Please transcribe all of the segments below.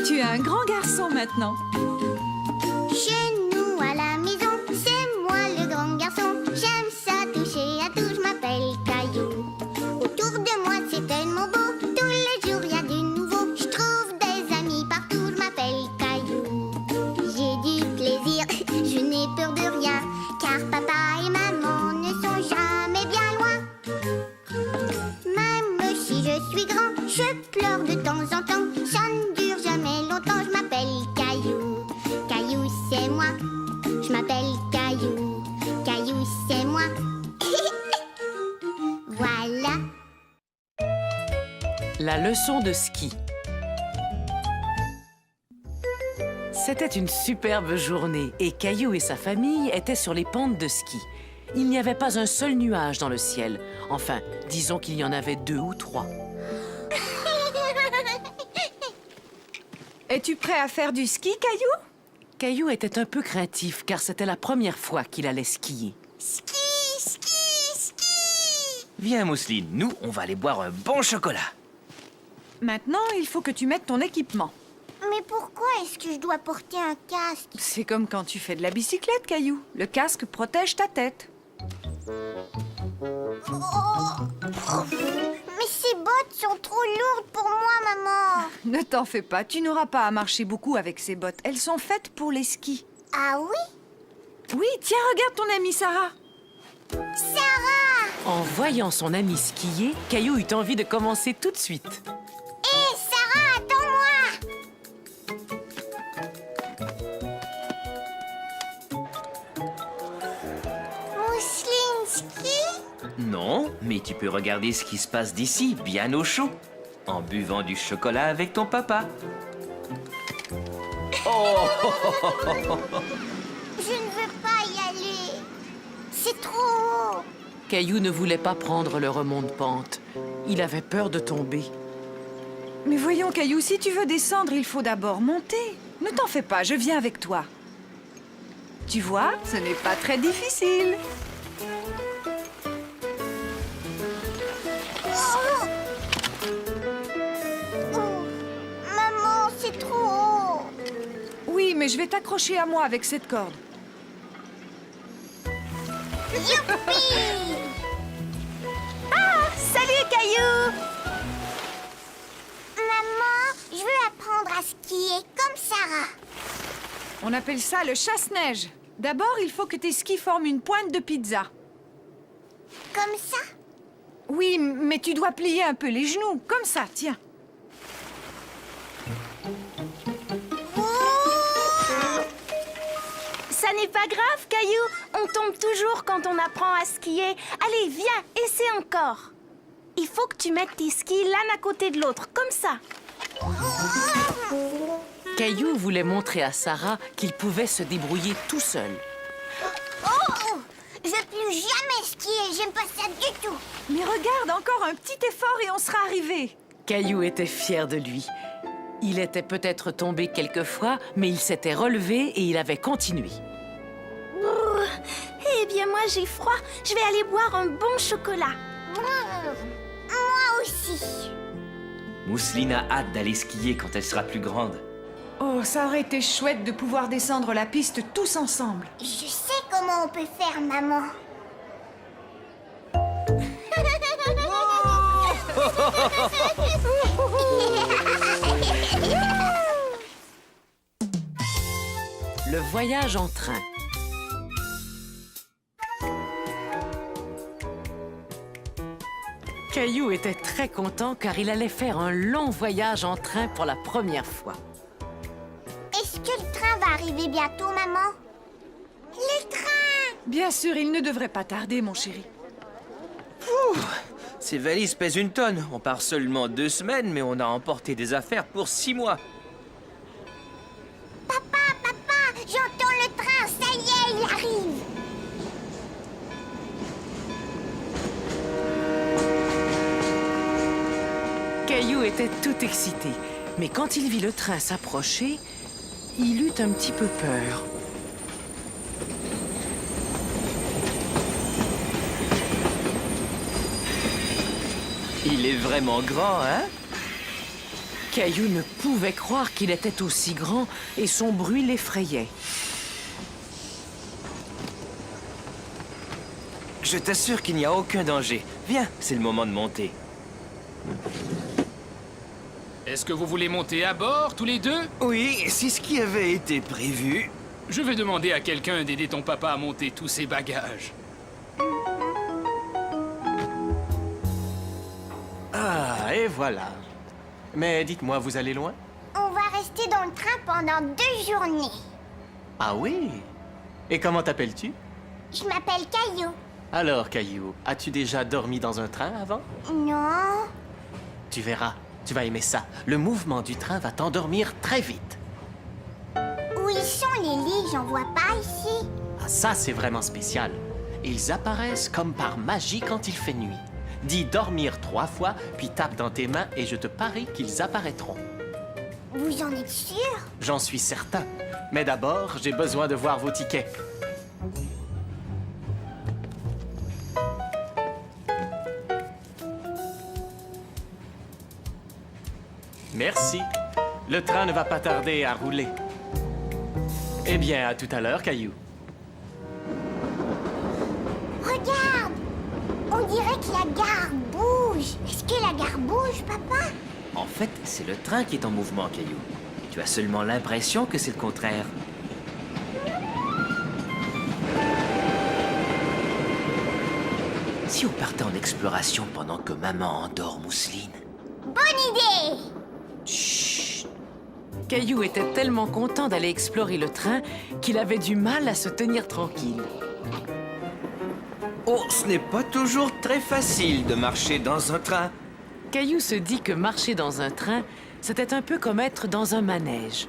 Tu es un grand garçon maintenant. Chez nous à la maison, c'est moi le grand garçon. J'aime ça toucher à tout, je m'appelle Caillou. Autour de moi c'est tellement beau, tous les jours il y a du nouveau. Je trouve des amis partout, je m'appelle Caillou. J'ai du plaisir, je n'ai peur de rien, car papa et maman ne sont jamais bien loin. Même si je suis grand, je pleure de temps en temps. Ça ne dure jamais longtemps, je m'appelle Caillou. Caillou, c'est moi. Je m'appelle Caillou. Caillou, c'est moi. Voilà. La leçon de ski. C'était une superbe journée et Caillou et sa famille étaient sur les pentes de ski. Il n'y avait pas un seul nuage dans le ciel. Enfin, disons qu'il y en avait 2 ou 3. Es-tu prêt à faire du ski, Caillou? Caillou était un peu craintif car c'était la première fois qu'il allait skier. Ski, ski, ski. Viens, Mousseline, nous, on va aller boire un bon chocolat. Maintenant, il faut que tu mettes ton équipement. Mais pourquoi est-ce que je dois porter un casque? C'est comme quand tu fais de la bicyclette, Caillou. Le casque protège ta tête. Mais ces bottes sont trop lourdes pour moi, maman. Ne t'en fais pas, tu n'auras pas à marcher beaucoup avec ces bottes. Elles sont faites pour les skis. Ah oui? Oui, tiens, regarde ton amie Sarah. Sarah! En voyant son ami skier, Caillou eut envie de commencer tout de suite. Hé, Sarah, attends-moi! Mousseline ski? Non, mais tu peux regarder ce qui se passe d'ici, bien au chaud, en buvant du chocolat avec ton papa. Oh! Je ne veux pas y aller. C'est trop haut. Caillou ne voulait pas prendre le remonte-pente. Il avait peur de tomber. Mais voyons, Caillou, si tu veux descendre, il faut d'abord monter. Ne t'en fais pas, je viens avec toi. Tu vois, ce n'est pas très difficile. Oh, maman, c'est trop haut. Oui, mais je vais t'accrocher à moi avec cette corde. Youpi! Salut, Caillou! Maman, je veux apprendre à skier comme Sarah. On appelle ça le chasse-neige. D'abord, il faut que tes skis forment une pointe de pizza. Comme ça? Oui, mais tu dois plier un peu les genoux, comme ça, tiens. Ça n'est pas grave, Caillou. On tombe toujours quand on apprend à skier. Allez, viens, essaie encore. Il faut que tu mettes tes skis l'un à côté de l'autre, comme ça. Caillou voulait montrer à Sarah qu'il pouvait se débrouiller tout seul. Oh! Je veux plus jamais skier, j'aime pas ça du tout. Mais regarde, encore un petit effort et on sera arrivé. Caillou était fier de lui. Il était peut-être tombé quelquefois, mais il s'était relevé et il avait continué. Eh bien, moi, j'ai froid. Je vais aller boire un bon chocolat. Moi aussi. Mousseline a hâte d'aller skier quand elle sera plus grande. Oh, ça aurait été chouette de pouvoir descendre la piste tous ensemble. Je sais comment on peut faire, maman. Le voyage en train. Caillou était très content car il allait faire un long voyage en train pour la première fois. Est-ce que le train va arriver bientôt, maman? Le train! Bien sûr, il ne devrait pas tarder, mon chéri. Ces valises pèsent 1 tonne. On part seulement 2 semaines, mais on a emporté des affaires pour 6 mois. Papa, j'entends le train, ça y est, il arrive. Caillou était tout excité, mais quand il vit le train s'approcher, il eut un petit peu peur. Il est vraiment grand, hein? Caillou ne pouvait croire qu'il était aussi grand et son bruit l'effrayait. Je t'assure qu'il n'y a aucun danger. Viens, c'est le moment de monter. Est-ce que vous voulez monter à bord, tous les deux? Oui, c'est ce qui avait été prévu. Je vais demander à quelqu'un d'aider ton papa à monter tous ses bagages. Ah, et voilà. Mais dites-moi, vous allez loin? On va rester dans le train pendant 2 journées. Ah oui? Et comment t'appelles-tu? Je m'appelle Caillou. Alors, Caillou, as-tu déjà dormi dans un train avant? Non. Tu verras, tu vas aimer ça. Le mouvement du train va t'endormir très vite. Où ils sont les lits? J'en vois pas ici. Ah, ça, c'est vraiment spécial. Ils apparaissent comme par magie quand il fait nuit. Dis dormir 3 fois, puis tape dans tes mains et je te parie qu'ils apparaîtront. Vous en êtes sûr? J'en suis certain. Mais d'abord, j'ai besoin de voir vos tickets. Merci. Le train ne va pas tarder à rouler. Eh bien, à tout à l'heure, Caillou. Regarde! On dirait que la gare bouge. Est-ce que la gare bouge, papa? En fait, c'est le train qui est en mouvement, Caillou. Tu as seulement l'impression que c'est le contraire. Si on partait en exploration pendant que maman endort Mousseline? Bonne idée! Chut! Caillou était tellement content d'aller explorer le train qu'il avait du mal à se tenir tranquille. Oh, ce n'est pas toujours très facile de marcher dans un train. Caillou se dit que marcher dans un train, c'était un peu comme être dans un manège.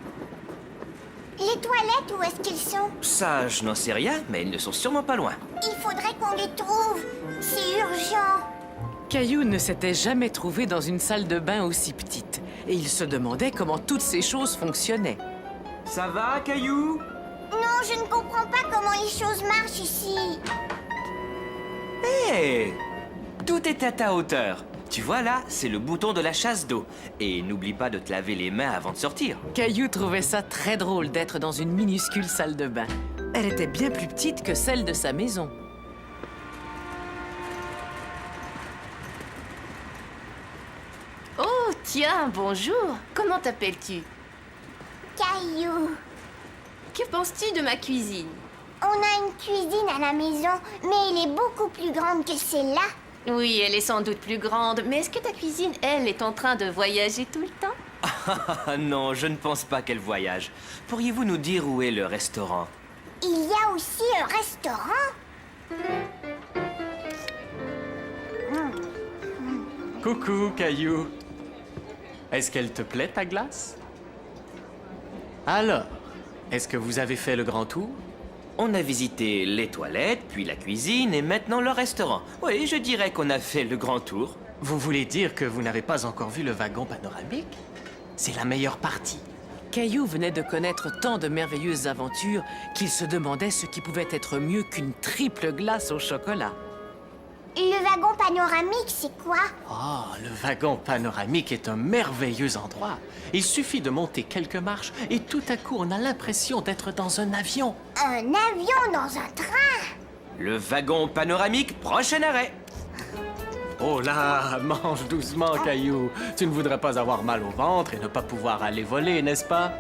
Les toilettes, où est-ce qu'ils sont? Ça, je n'en sais rien, mais ils ne sont sûrement pas loin. Il faudrait qu'on les trouve. C'est urgent. Caillou ne s'était jamais trouvé dans une salle de bain aussi petite, et il se demandait comment toutes ces choses fonctionnaient. Ça va, Caillou? Non, je ne comprends pas comment les choses marchent ici. Hé! Tout est à ta hauteur. Tu vois là, c'est le bouton de la chasse d'eau. Et n'oublie pas de te laver les mains avant de sortir. Caillou trouvait ça très drôle d'être dans une minuscule salle de bain. Elle était bien plus petite que celle de sa maison. Oh, tiens, bonjour. Comment t'appelles-tu? Caillou. Que penses-tu de ma cuisine? On a une cuisine à la maison, mais elle est beaucoup plus grande que celle-là. Oui, elle est sans doute plus grande, mais est-ce que ta cuisine, elle, est en train de voyager tout le temps? Ah non, je ne pense pas qu'elle voyage. Pourriez-vous nous dire où est le restaurant? Il y a aussi un restaurant. Coucou, Caillou. Est-ce qu'elle te plaît, ta glace? Alors, est-ce que vous avez fait le grand tour? On a visité les toilettes, puis la cuisine et maintenant le restaurant. Oui, je dirais qu'on a fait le grand tour. Vous voulez dire que vous n'avez pas encore vu le wagon panoramique? C'est la meilleure partie. Caillou venait de connaître tant de merveilleuses aventures qu'il se demandait ce qui pouvait être mieux qu'une triple glace au chocolat. Le wagon panoramique, c'est quoi? Ah, le wagon panoramique est un merveilleux endroit. Il suffit de monter quelques marches et tout à coup, on a l'impression d'être dans un avion. Un avion dans un train? Le wagon panoramique, prochain arrêt. Oh là, mange doucement, Caillou. Tu ne voudrais pas avoir mal au ventre et ne pas pouvoir aller voler, n'est-ce pas?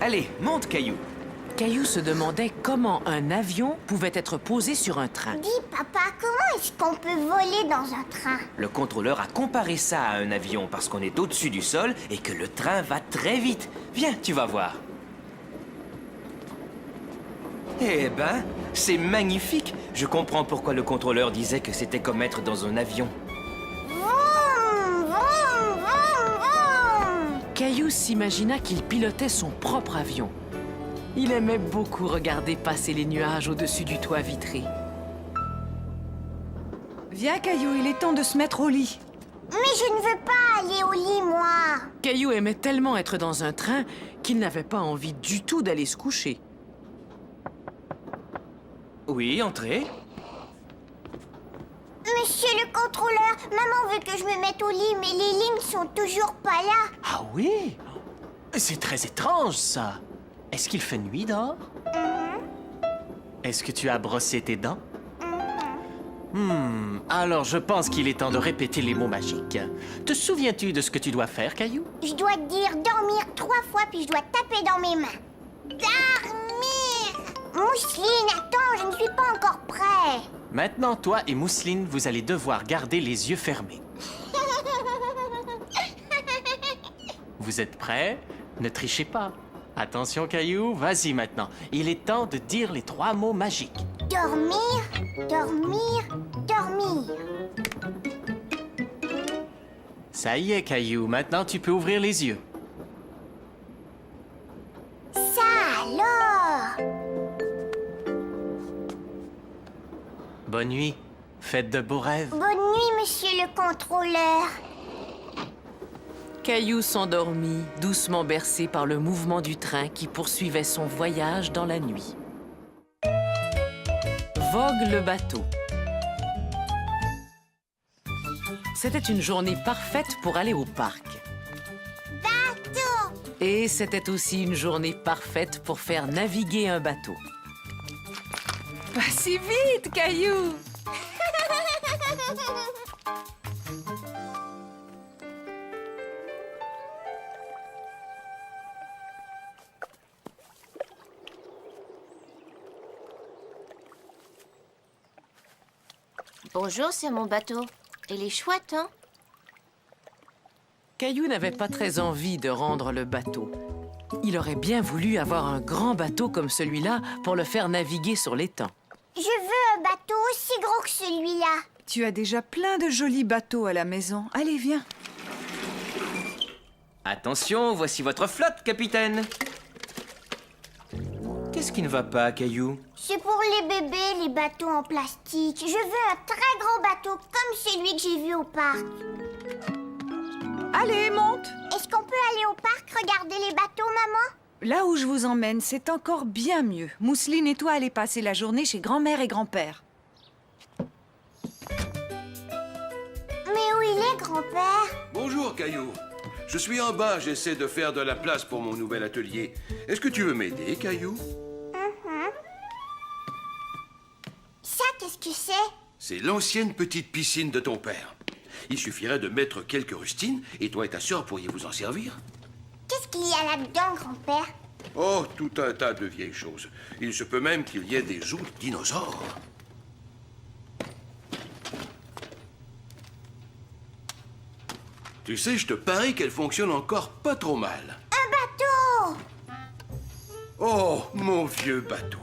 Allez, monte, Caillou. Caillou se demandait comment un avion pouvait être posé sur un train. Dis, papa, comment est-ce qu'on peut voler dans un train? Le contrôleur a comparé ça à un avion parce qu'on est au-dessus du sol et que le train va très vite. Viens, tu vas voir. Eh ben, c'est magnifique. Je comprends pourquoi le contrôleur disait que c'était comme être dans un avion. Vroom, vroom, vroom, vroom. Caillou s'imagina qu'il pilotait son propre avion. Il aimait beaucoup regarder passer les nuages au-dessus du toit vitré. Viens, Caillou, il est temps de se mettre au lit. Mais je ne veux pas aller au lit, moi. Caillou aimait tellement être dans un train qu'il n'avait pas envie du tout d'aller se coucher. Oui, entrez. Mais Monsieur le contrôleur, maman veut que je me mette au lit, mais les lignes sont toujours pas là. Ah oui? C'est très étrange, ça. Est-ce qu'il fait nuit dehors? Est-ce que tu as brossé tes dents? Alors je pense qu'il est temps de répéter les mots magiques. Te souviens-tu de ce que tu dois faire, Caillou? Je dois dire dormir 3 fois, puis je dois taper dans mes mains. Dormir! Mousseline, attends, je ne suis pas encore prêt. Maintenant, toi et Mousseline, vous allez devoir garder les yeux fermés. Vous êtes prêts? Ne trichez pas. Attention, Caillou, vas-y maintenant. Il est temps de dire les 3 mots magiques. Dormir, dormir, dormir. Ça y est, Caillou, maintenant tu peux ouvrir les yeux. Ça alors! Bonne nuit. Faites de beaux rêves. Bonne nuit, monsieur le contrôleur. Caillou s'endormit, doucement bercé par le mouvement du train qui poursuivait son voyage dans la nuit. Vogue le bateau. C'était une journée parfaite pour aller au parc. Bateau! Et c'était aussi une journée parfaite pour faire naviguer un bateau. Pas si vite, Caillou! Bonjour, c'est mon bateau. Il est chouette, hein? Caillou n'avait pas très envie de rendre le bateau. Il aurait bien voulu avoir un grand bateau comme celui-là pour le faire naviguer sur l'étang. Je veux un bateau aussi gros que celui-là. Tu as déjà plein de jolis bateaux à la maison. Allez, viens. Attention, voici votre flotte, capitaine. Qu'est-ce qui ne va pas, Caillou? C'est pour les bébés, les bateaux en plastique. Je veux un très grand bateau comme celui que j'ai vu au parc. Allez, monte! Est-ce qu'on peut aller au parc regarder les bateaux, maman? Là où je vous emmène, c'est encore bien mieux. Mousseline et toi allez passer la journée chez grand-mère et grand-père. Mais où il est, grand-père? Bonjour, Caillou. Je suis en bas, j'essaie de faire de la place pour mon nouvel atelier. Est-ce que tu veux m'aider, Caillou? Ça, qu'est-ce que c'est? C'est l'ancienne petite piscine de ton père. Il suffirait de mettre quelques rustines et toi et ta sœur pourriez vous en servir. Qu'est-ce qu'il y a là-dedans, grand-père? Oh, tout un tas de vieilles choses. Il se peut même qu'il y ait des os de dinosaures. Tu sais, je te parie qu'elle fonctionne encore pas trop mal. Un bateau! Oh, mon vieux bateau.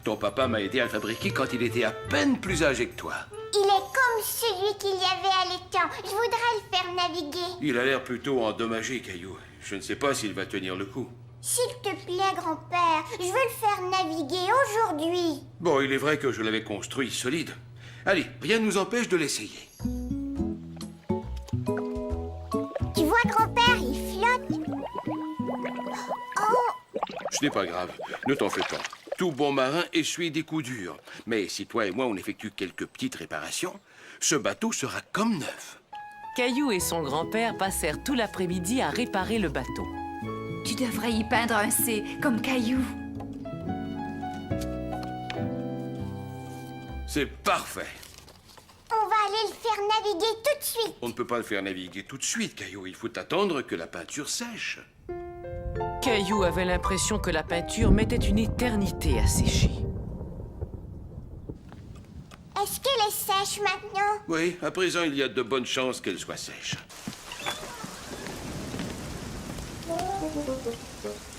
Ton papa m'a aidé à le fabriquer quand il était à peine plus âgé que toi. Il est comme celui qu'il y avait à l'étang. Je voudrais le faire naviguer. Il a l'air plutôt endommagé, Caillou. Je ne sais pas s'il va tenir le coup. S'il te plaît, grand-père, je veux le faire naviguer aujourd'hui. Bon, il est vrai que je l'avais construit solide. Allez, rien ne nous empêche de l'essayer. Tu vois, grand-père, il flotte. Oh! Ce n'est pas grave, ne t'en fais pas. Tout bon marin essuie des coups durs. Mais si toi et moi on effectue quelques petites réparations, ce bateau sera comme neuf. Caillou et son grand-père passèrent tout l'après-midi à réparer le bateau. Tu devrais y peindre un C, comme Caillou. C'est parfait. On va aller le faire naviguer tout de suite. On ne peut pas le faire naviguer tout de suite, Caillou. Il faut attendre que la peinture sèche. Caillou avait l'impression que la peinture mettait une éternité à sécher. Est-ce qu'elle est sèche maintenant? Oui, à présent, il y a de bonnes chances qu'elle soit sèche.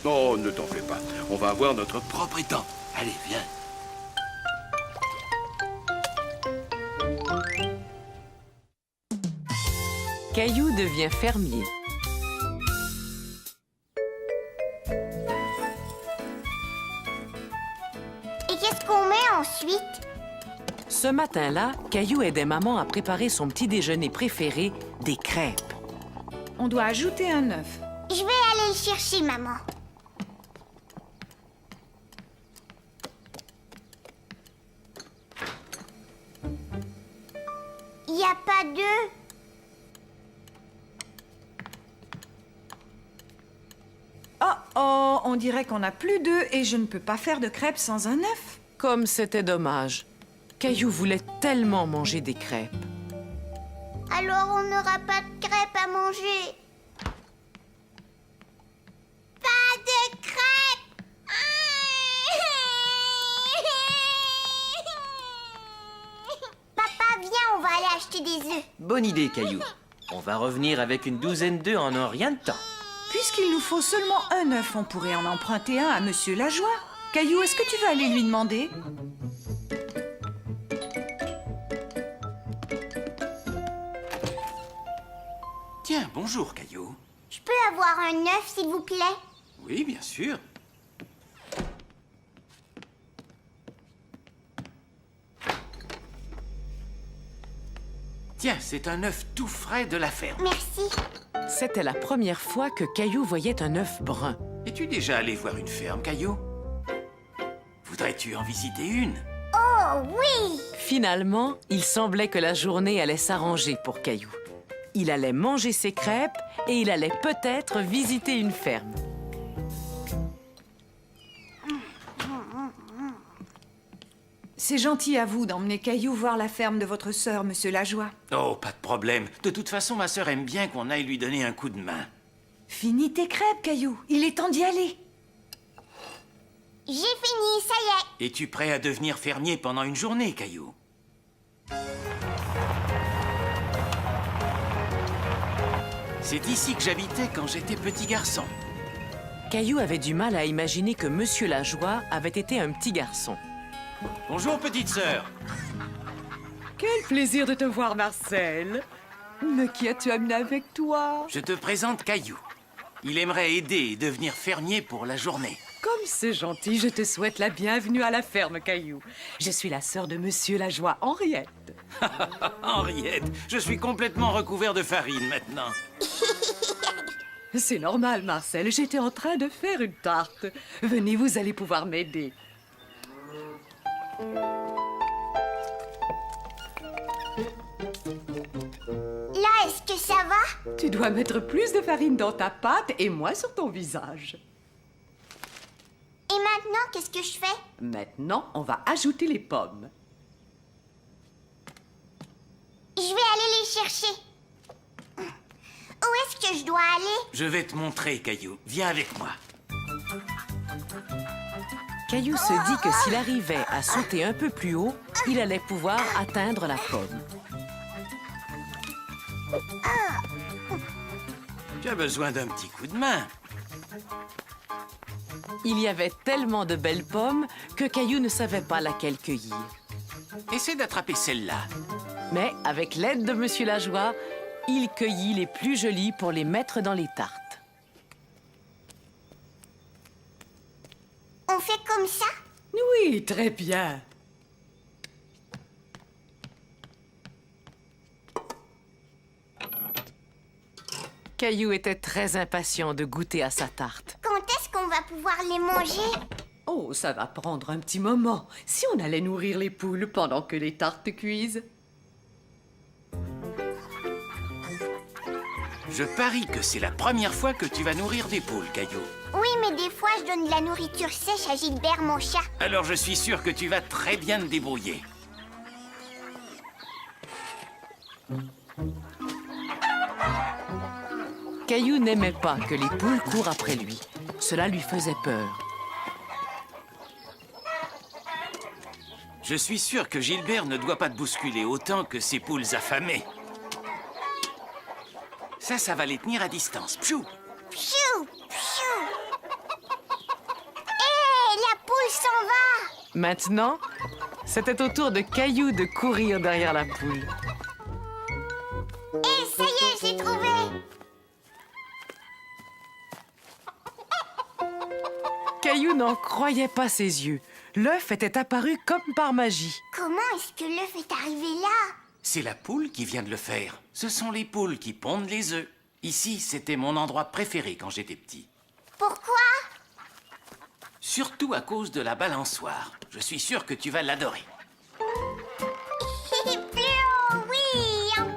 Oh, ne t'en fais pas. On va avoir notre propre étang. Allez, viens. Caillou devient fermier. Et qu'est-ce qu'on met ensuite? Ce matin-là, Caillou aidait maman à préparer son petit déjeuner préféré, des crêpes. On doit ajouter un œuf. Je vais aller le chercher, maman. a pas d'œufs. Oh oh, on dirait qu'on n'a plus d'œufs et je ne peux pas faire de crêpes sans un œuf. Comme c'était dommage. Caillou voulait tellement manger des crêpes. Alors on n'aura pas de crêpes à manger. Pas de crêpes. Papa, viens, on va aller acheter des œufs. Bonne idée, Caillou. On va revenir avec une douzaine d'œufs en un rien de temps. Puisqu'il nous faut seulement un œuf, on pourrait en emprunter un à Monsieur Lajoie. Caillou, est-ce que tu veux aller lui demander? Tiens, bonjour, Caillou. Je peux avoir un œuf, s'il vous plaît? Oui, bien sûr. Tiens, c'est un œuf tout frais de la ferme. Merci. C'était la première fois que Caillou voyait un œuf brun. Es-tu déjà allé voir une ferme, Caillou? Voudrais-tu en visiter une? Oh oui! Finalement, il semblait que la journée allait s'arranger pour Caillou. Il allait manger ses crêpes et il allait peut-être visiter une ferme. C'est gentil à vous d'emmener Caillou voir la ferme de votre sœur, Monsieur Lajoie. Oh, pas de problème. De toute façon, ma sœur aime bien qu'on aille lui donner un coup de main. Finis tes crêpes, Caillou. Il est temps d'y aller. J'ai fini, ça y est. Es-tu prêt à devenir fermier pendant une journée, Caillou? C'est ici que j'habitais quand j'étais petit garçon. Caillou avait du mal à imaginer que Monsieur Lajoie avait été un petit garçon. Bonjour, petite sœur. Quel plaisir de te voir, Marcel. Mais qui as-tu amené avec toi? Je te présente Caillou. Il aimerait aider et devenir fermier pour la journée. Comme c'est gentil, je te souhaite la bienvenue à la ferme, Caillou. Je suis la sœur de Monsieur Lajoie, Henriette. Henriette, je suis complètement recouvert de farine maintenant. C'est normal, Marcel. J'étais en train de faire une tarte. Venez, vous allez pouvoir m'aider. Là, est-ce que ça va? Tu dois mettre plus de farine dans ta pâte et moins sur ton visage. Et maintenant, qu'est-ce que je fais? Maintenant, on va ajouter les pommes. Je vais aller les chercher. Où est-ce que je dois aller? Je vais te montrer, Caillou. Viens avec moi. Caillou se dit que s'il arrivait à sauter un peu plus haut, il allait pouvoir atteindre la pomme. Tu as besoin d'un petit coup de main. Il y avait tellement de belles pommes que Caillou ne savait pas laquelle cueillir. Essaie d'attraper celle-là. Mais avec l'aide de Monsieur Lajoie, il cueillit les plus jolies pour les mettre dans les tartes. On fait comme ça? Oui, très bien. Caillou était très impatient de goûter à sa tarte. Quand est-ce qu'on va pouvoir les manger? Oh, ça va prendre un petit moment. Si on allait nourrir les poules pendant que les tartes cuisent. Je parie que c'est la première fois que tu vas nourrir des poules, Caillou. Oui, mais des fois, je donne de la nourriture sèche à Gilbert, mon chat. Alors je suis sûr que tu vas très bien te débrouiller. Caillou n'aimait pas que les poules courent après lui. Cela lui faisait peur. Je suis sûr que Gilbert ne doit pas te bousculer autant que ces poules affamées. Ça va les tenir à distance. Pfiou! Pfiou! Pfiou! Hé, la poule s'en va! Maintenant, c'était au tour de Caillou de courir derrière la poule. Hé, ça y est, je l'ai trouvé! Caillou n'en croyait pas ses yeux. L'œuf était apparu comme par magie. Comment est-ce que l'œuf est arrivé là? C'est la poule qui vient de le faire. Ce sont les poules qui pondent les œufs. Ici, c'était mon endroit préféré quand j'étais petit. Pourquoi? Surtout à cause de la balançoire. Je suis sûr que tu vas l'adorer. Plus haut, oui, encore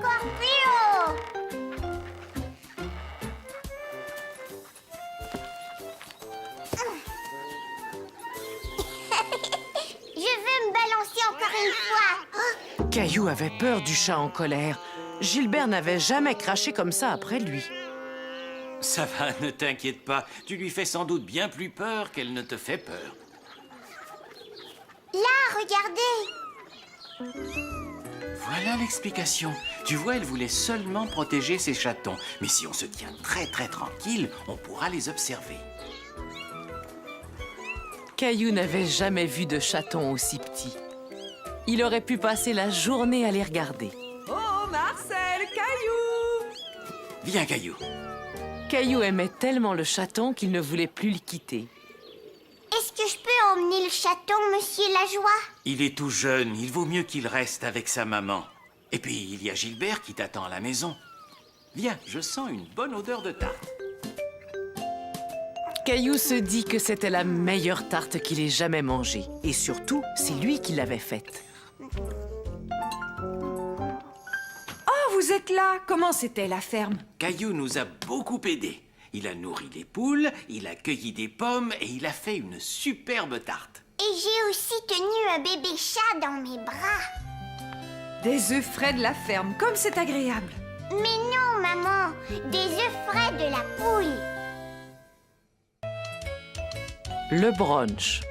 Caillou avait peur du chat en colère. Gilbert n'avait jamais craché comme ça après lui. Ça va, ne t'inquiète pas. Tu lui fais sans doute bien plus peur qu'elle ne te fait peur. Là, regardez. Voilà l'explication. Tu vois, elle voulait seulement protéger ses chatons. Mais si on se tient très tranquille, on pourra les observer. Caillou n'avait jamais vu de chaton aussi petit. Il aurait pu passer la journée à les regarder. Oh, Marcel, Caillou! Viens, Caillou. Caillou aimait tellement le chaton qu'il ne voulait plus le quitter. Est-ce que je peux emmener le chaton, monsieur Lajoie? Il est tout jeune, il vaut mieux qu'il reste avec sa maman. Et puis, il y a Gilbert qui t'attend à la maison. Viens, je sens une bonne odeur de tarte. Caillou se dit que c'était la meilleure tarte qu'il ait jamais mangée. Et surtout, c'est lui qui l'avait faite. Oh, vous êtes là! Comment c'était la ferme? Caillou nous a beaucoup aidés. Il a nourri les poules, il a cueilli des pommes et il a fait une superbe tarte. Et j'ai aussi tenu un bébé chat dans mes bras. Des œufs frais de la ferme, comme c'est agréable. Mais non, maman, des œufs frais de la poule. Le brunch.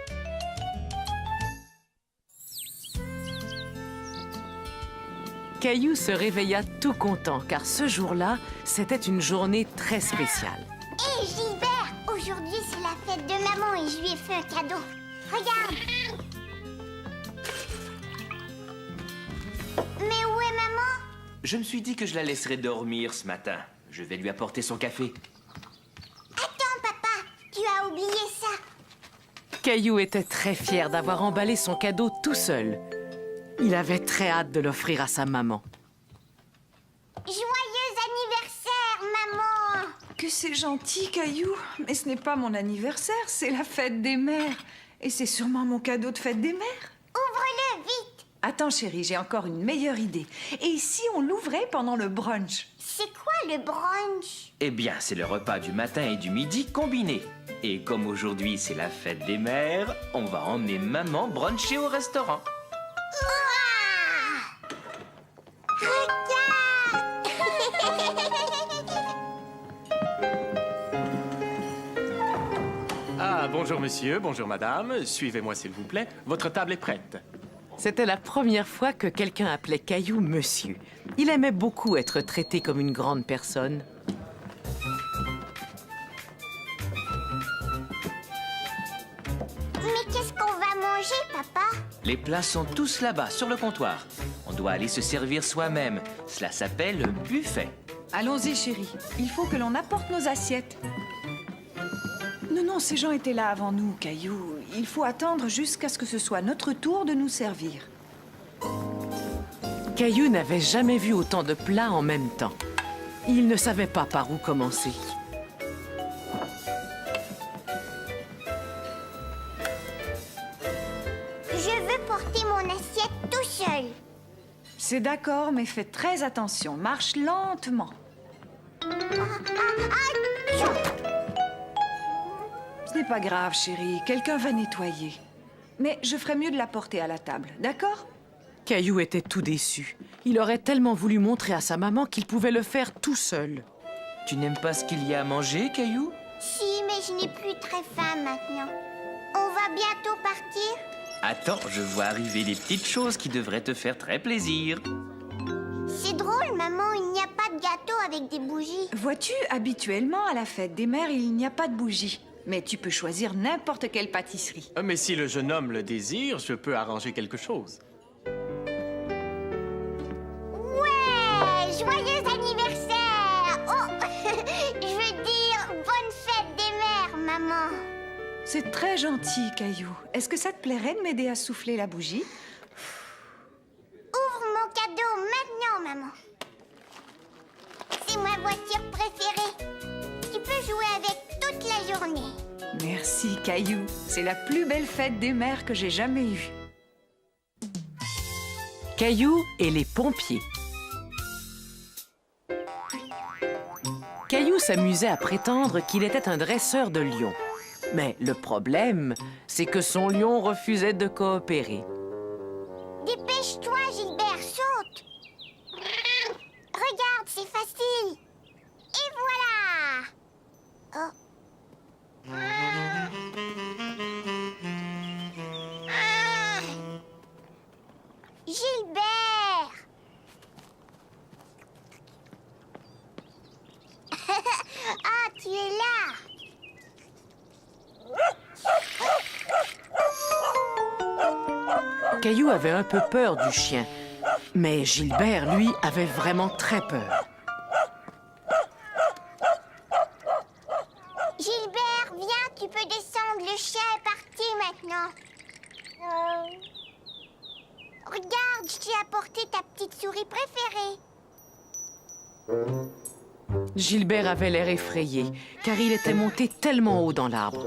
Caillou se réveilla tout content, car ce jour-là, c'était une journée très spéciale. Hé, Gilbert, aujourd'hui c'est la fête de maman et je lui ai fait un cadeau. Regarde. Mais où est maman? Je me suis dit que je la laisserais dormir ce matin. Je vais lui apporter son café. Attends, papa, tu as oublié ça. Caillou était très fier d'avoir emballé son cadeau tout seul. Il avait très hâte de l'offrir à sa maman. Joyeux anniversaire, maman. Que c'est gentil, Caillou. Mais ce n'est pas mon anniversaire, c'est la fête des mères. Et c'est sûrement mon cadeau de fête des mères. Ouvre-le vite. Attends, chérie, j'ai encore une meilleure idée. Et si on l'ouvrait pendant le brunch? C'est quoi le brunch? Eh bien, c'est le repas du matin et du midi combiné. Et comme aujourd'hui c'est la fête des mères, on va emmener maman bruncher au restaurant. Ah, bonjour monsieur, bonjour madame. Suivez-moi s'il vous plaît. Votre table est prête. C'était la première fois que quelqu'un appelait Caillou monsieur. Il aimait beaucoup être traité comme une grande personne. Mais qu'est-ce qu'on va manger, papa? Les plats sont tous là-bas, sur le comptoir. On doit aller se servir soi-même. Cela s'appelle le buffet. Allons-y, chérie. Il faut que l'on apporte nos assiettes. Non, ces gens étaient là avant nous, Caillou. Il faut attendre jusqu'à ce que ce soit notre tour de nous servir. Caillou n'avait jamais vu autant de plats en même temps. Il ne savait pas par où commencer. Je veux porter mon assiette tout seul. C'est d'accord, mais fais très attention. Marche lentement. Ce n'est pas grave, chérie. Quelqu'un va nettoyer. Mais je ferais mieux de la porter à la table, d'accord? Caillou était tout déçu. Il aurait tellement voulu montrer à sa maman qu'il pouvait le faire tout seul. Tu n'aimes pas ce qu'il y a à manger, Caillou? Si, mais je n'ai plus très faim maintenant. On va bientôt partir? Attends, je vois arriver des petites choses qui devraient te faire très plaisir. C'est drôle, maman, il n'y a pas de gâteau avec des bougies. Vois-tu, habituellement, à la fête des mères, il n'y a pas de bougies. Mais tu peux choisir n'importe quelle pâtisserie. Mais si le jeune homme le désire, je peux arranger quelque chose. Ouais! Joyeux anniversaire! Oh! Je veux dire, bonne fête des mères, maman. C'est très gentil, Caillou. Est-ce que ça te plairait de m'aider à souffler la bougie? Ouvre mon cadeau maintenant, maman. C'est ma voiture préférée. Tu peux jouer avec toute la journée. Merci, Caillou. C'est la plus belle fête des mères que j'ai jamais eue. Caillou et les pompiers. Caillou s'amusait à prétendre qu'il était un dresseur de lions. Mais le problème, c'est que son lion refusait de coopérer. Dépêche-toi, Gilbert, saute c'est facile. Et voilà. Oh. Ah. Gilbert. Ah, tu es là. Caillou avait un peu peur du chien, mais Gilbert, lui, avait vraiment très peur. Gilbert, viens, tu peux descendre. Le chien est parti maintenant. Regarde, je t'ai apporté ta petite souris préférée. Gilbert avait l'air effrayé, car il était monté tellement haut dans l'arbre.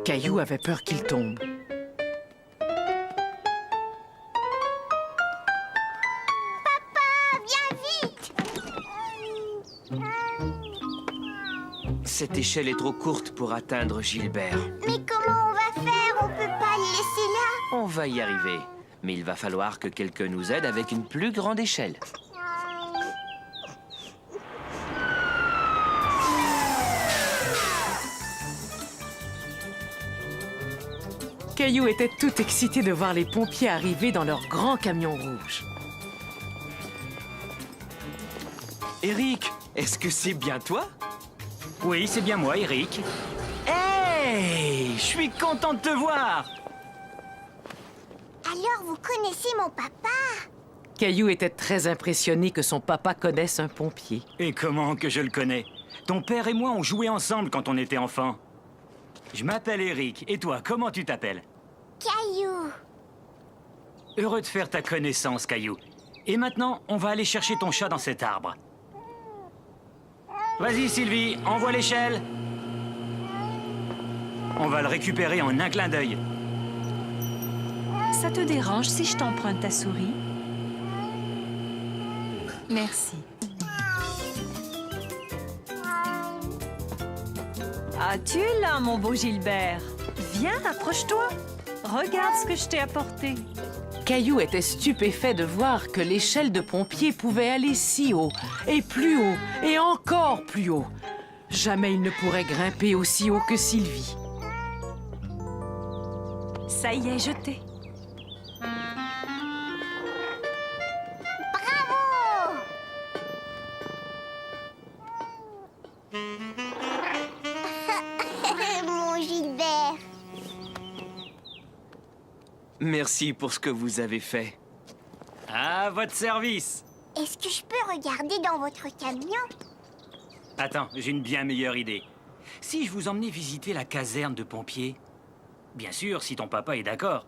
Caillou avait peur qu'il tombe. Papa, viens vite. Cette échelle est trop courte pour atteindre Gilbert. Mais comment on va faire? On peut pas le laisser là. On va y arriver. Mais il va falloir que quelqu'un nous aide avec une plus grande échelle. Caillou était tout excité de voir les pompiers arriver dans leur grand camion rouge. Eric, est-ce que c'est bien toi? Oui, c'est bien moi, Eric. Hey! Je suis content de te voir! Alors, vous connaissez mon papa? Caillou était très impressionné que son papa connaisse un pompier. Et comment que je le connais? Ton père et moi, on jouait ensemble quand on était enfants. Je m'appelle Eric. Et toi, comment tu t'appelles? Caillou. Heureux de faire ta connaissance, Caillou. Et maintenant, on va aller chercher ton chat dans cet arbre. Vas-y, Sylvie, envoie l'échelle. On va le récupérer en un clin d'œil. Ça te dérange si je t'emprunte ta souris? Merci. Ah, tu es là, mon beau Gilbert. Viens, approche-toi. Regarde ce que je t'ai apporté. Caillou était stupéfait de voir que l'échelle de pompier pouvait aller si haut, et plus haut, et encore plus haut. Jamais il ne pourrait grimper aussi haut que Sylvie. Ça y est, jeté. Bravo! Mon Gilbert. Merci pour ce que vous avez fait. À votre service. Est-ce que je peux regarder dans votre camion? Attends, j'ai une bien meilleure idée. Si je vous emmenais visiter la caserne de pompiers? Bien sûr, si ton papa est d'accord.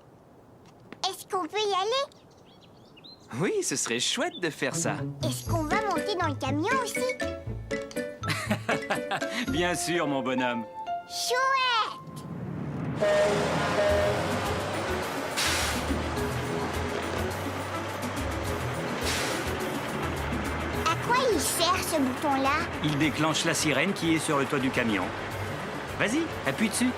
Est-ce qu'on peut y aller? Oui, ce serait chouette de faire ça. Est-ce qu'on va monter dans le camion aussi? Bien sûr, mon bonhomme. Chouette! À quoi il sert ce bouton-là? Il déclenche la sirène qui est sur le toit du camion. Vas-y, appuie dessus.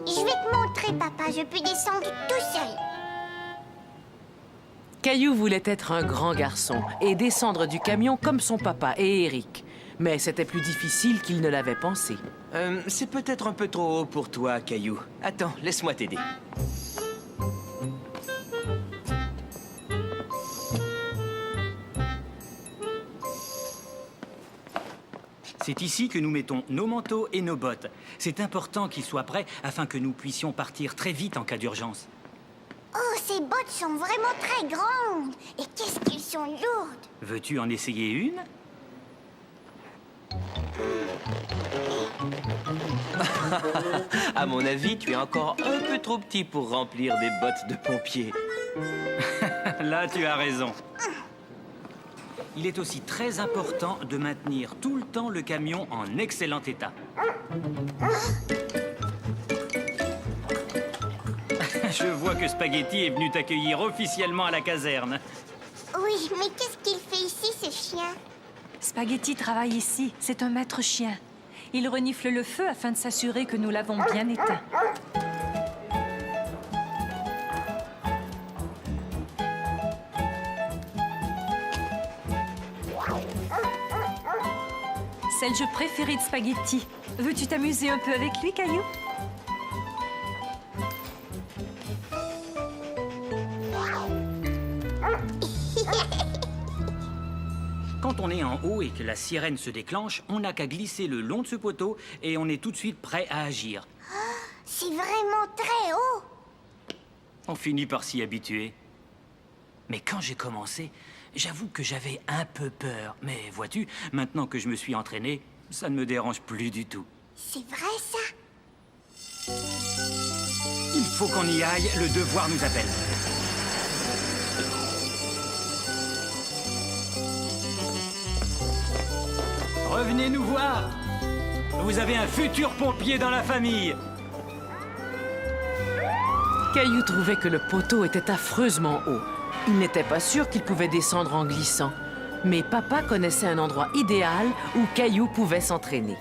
Je vais te montrer, papa. Je peux descendre tout seul. Caillou voulait être un grand garçon et descendre du camion comme son papa et Eric. Mais c'était plus difficile qu'il ne l'avait pensé. C'est peut-être un peu trop haut pour toi, Caillou. Attends, laisse-moi t'aider. C'est ici que nous mettons nos manteaux et nos bottes. C'est important qu'ils soient prêts afin que nous puissions partir très vite en cas d'urgence. Oh, ces bottes sont vraiment très grandes. Et qu'est-ce qu'elles sont lourdes. Veux-tu en essayer une? À mon avis, tu es encore un peu trop petit pour remplir des bottes de pompier. Là, tu as raison. Il est aussi très important de maintenir tout le temps le camion en excellent état. Je vois que Spaghetti est venu t'accueillir officiellement à la caserne. Oui, mais qu'est-ce qu'il fait ici, ce chien? Spaghetti travaille ici. C'est un maître chien. Il renifle le feu afin de s'assurer que nous l'avons bien éteint. C'est le jeu préféré de Spaghetti. Veux-tu t'amuser un peu avec lui, Caillou? Quand on est en haut et que la sirène se déclenche, on n'a qu'à glisser le long de ce poteau et on est tout de suite prêt à agir. C'est vraiment très haut. On finit par s'y habituer. Mais quand j'ai commencé, j'avoue que j'avais un peu peur. Mais vois-tu, maintenant que je me suis entraîné, ça ne me dérange plus du tout. C'est vrai, ça? Il faut qu'on y aille, le devoir nous appelle. Revenez nous voir. Vous avez un futur pompier dans la famille. Caillou trouvait que le poteau était affreusement haut. Il n'était pas sûr qu'il pouvait descendre en glissant. Mais papa connaissait un endroit idéal où Caillou pouvait s'entraîner.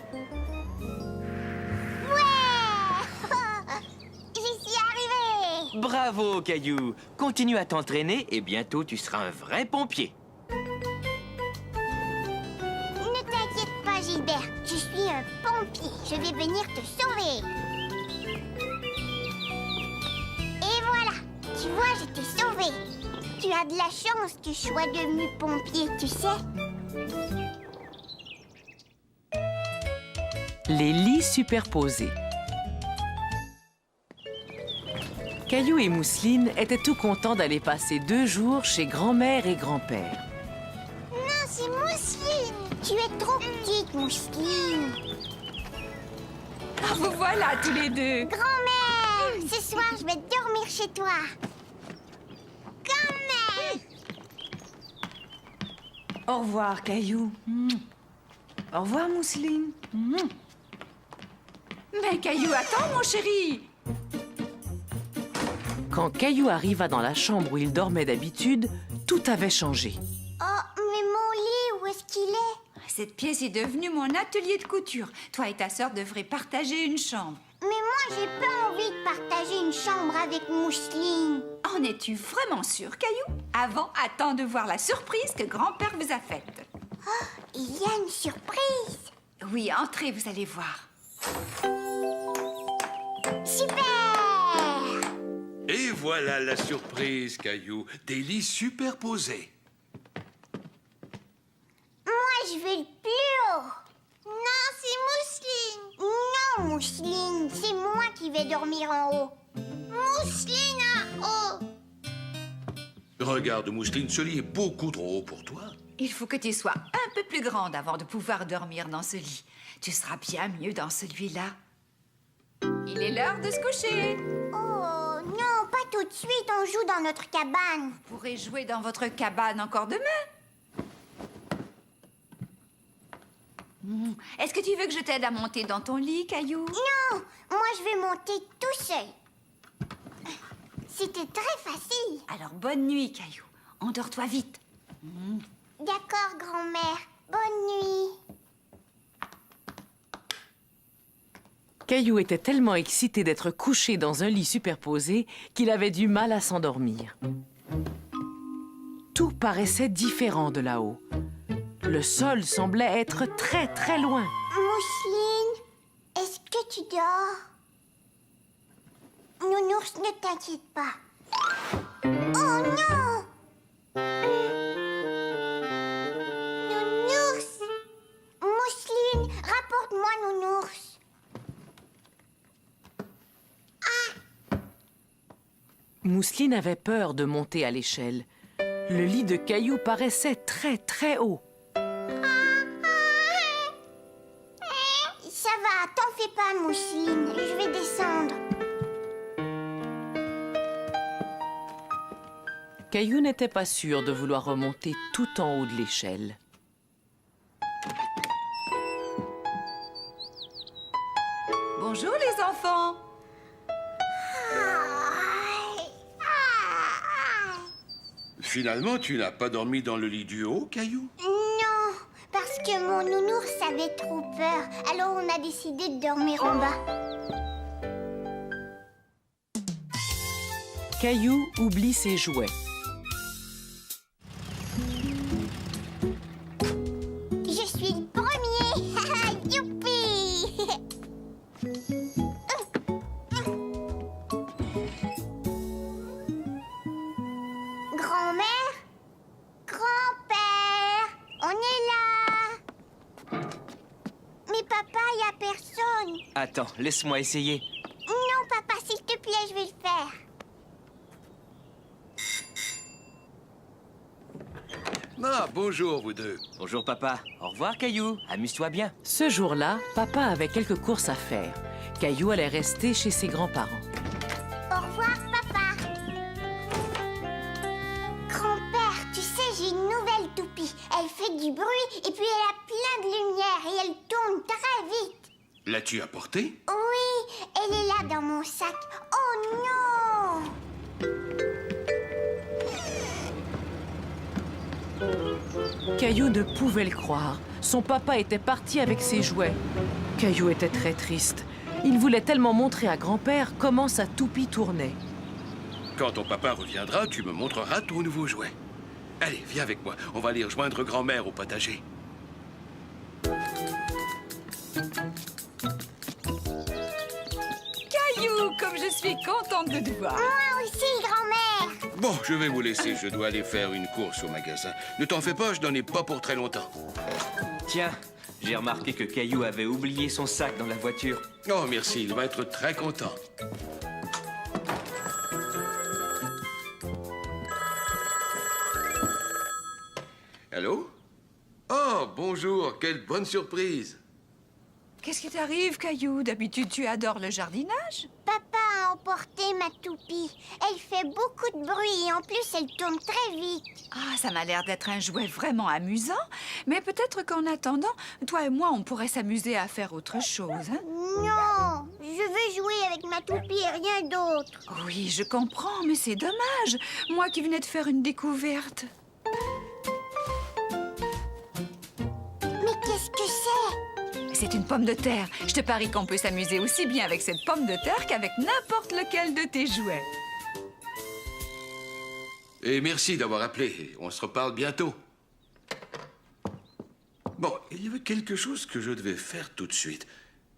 J'y suis arrivée. Bravo, Caillou. Continue à t'entraîner et bientôt tu seras un vrai pompier. Ne t'inquiète pas, Gilbert. Je suis un pompier. Je vais venir te sauver. Et voilà. Tu vois, je t'ai sauvé. Tu as de la chance que je sois devenu pompier, tu sais. Les lits superposés. Caillou et Mousseline étaient tout contents d'aller passer 2 jours chez grand-mère et grand-père. Non, c'est Mousseline. Tu es trop petite, Mousseline. Ah, vous voilà tous les deux. Grand-mère, ce soir, je vais dormir chez toi. Grand-mère. Au revoir, Caillou. Au revoir, Mousseline. Mais Caillou, attends, mon chéri. Quand Caillou arriva dans la chambre où il dormait d'habitude, tout avait changé. Oh, mais mon lit, où est-ce qu'il est? Cette pièce est devenue mon atelier de couture. Toi et ta sœur devraient partager une chambre. Mais moi, j'ai pas envie de partager une chambre avec Mousseline. En es-tu vraiment sûre, Caillou? Attends de voir la surprise que grand-père vous a faite. Oh, il y a une surprise. Oui, entrez, vous allez voir. Super! Et voilà la surprise, Caillou. Des lits superposés. Moi, je veux le plus haut. Non, c'est Mousseline. Non, Mousseline, c'est moi qui vais dormir en haut. Mousseline en haut. Regarde, Mousseline, ce lit est beaucoup trop haut pour toi. Il faut que tu sois un peu plus grande avant de pouvoir dormir dans ce lit. Tu seras bien mieux dans celui-là. Il est l'heure de se coucher. Oh, non, pas tout de suite, on joue dans notre cabane. Vous pourrez jouer dans votre cabane encore demain. Est-ce que tu veux que je t'aide à monter dans ton lit, Caillou? Non, moi je vais monter tout seul. C'était très facile. Alors bonne nuit, Caillou. Endors-toi vite. D'accord, grand-mère. Bonne nuit. Caillou était tellement excité d'être couché dans un lit superposé qu'il avait du mal à s'endormir. Tout paraissait différent de là-haut. Le sol semblait être très, très loin. Mousseline, est-ce que tu dors? Nounours, ne t'inquiète pas. Oh non! Nounours! Mousseline, rapporte-moi Nounours. Mousseline avait peur de monter à l'échelle. Le lit de Caillou paraissait très, très haut. Ça va, t'en fais pas, Mousseline. Je vais descendre. Caillou n'était pas sûr de vouloir remonter tout en haut de l'échelle. Bonjour, les enfants. Finalement, tu n'as pas dormi dans le lit du haut, Caillou? Non, parce Mon nounours avait trop peur, alors on a décidé de dormir en bas. Caillou oublie ses jouets. Je suis le premier. Youpi. Grand-mère? Grand-père? On est là. Mais papa, y a personne. Attends, laisse-moi essayer. Non, papa, s'il te plaît, je vais le faire. Ah, bonjour, vous deux. Bonjour papa. Au revoir Caillou. Amuse-toi bien. Ce jour-là, papa avait quelques courses à faire. Caillou allait rester chez ses grands-parents. Au revoir, papa. Grand-père, tu sais, j'ai une nouvelle toupie. Elle fait du bruit et puis elle a plein de lumière et elle tourne très vite. L'as-tu apportée? Oui, elle est là dans mon sac. Oh non! Caillou ne pouvait le croire. Son papa était parti avec ses jouets. Caillou était très triste. Il voulait tellement montrer à grand-père comment sa toupie tournait. Quand ton papa reviendra, tu me montreras ton nouveau jouet. Allez, viens avec moi. On va aller rejoindre grand-mère au potager. Caillou, comme je suis contente de te voir. Moi aussi, grand-mère. Bon, je vais vous laisser. Je dois aller faire une course au magasin. Ne t'en fais pas, je n'en ai pas pour très longtemps. Tiens, j'ai remarqué que Caillou avait oublié son sac dans la voiture. Oh, merci. Il va être très content. Allô? Oh, bonjour. Quelle bonne surprise. Qu'est-ce qui t'arrive, Caillou? D'habitude, tu adores le jardinage. Papa a emporté ma toupie. Elle fait beaucoup de bruit et en plus, elle tourne très vite. Ah, ça m'a l'air d'être un jouet vraiment amusant. Mais peut-être qu'en attendant, toi et moi, on pourrait s'amuser à faire autre chose, hein? Non, je veux jouer avec ma toupie et rien d'autre. Oui, je comprends, mais c'est dommage. Moi qui venais de faire une découverte. Mais qu'est-ce que c'est? C'est une pomme de terre. Je te parie qu'on peut s'amuser aussi bien avec cette pomme de terre qu'avec n'importe lequel de tes jouets. Et merci d'avoir appelé. On se reparle bientôt. Bon, il y avait quelque chose que je devais faire tout de suite.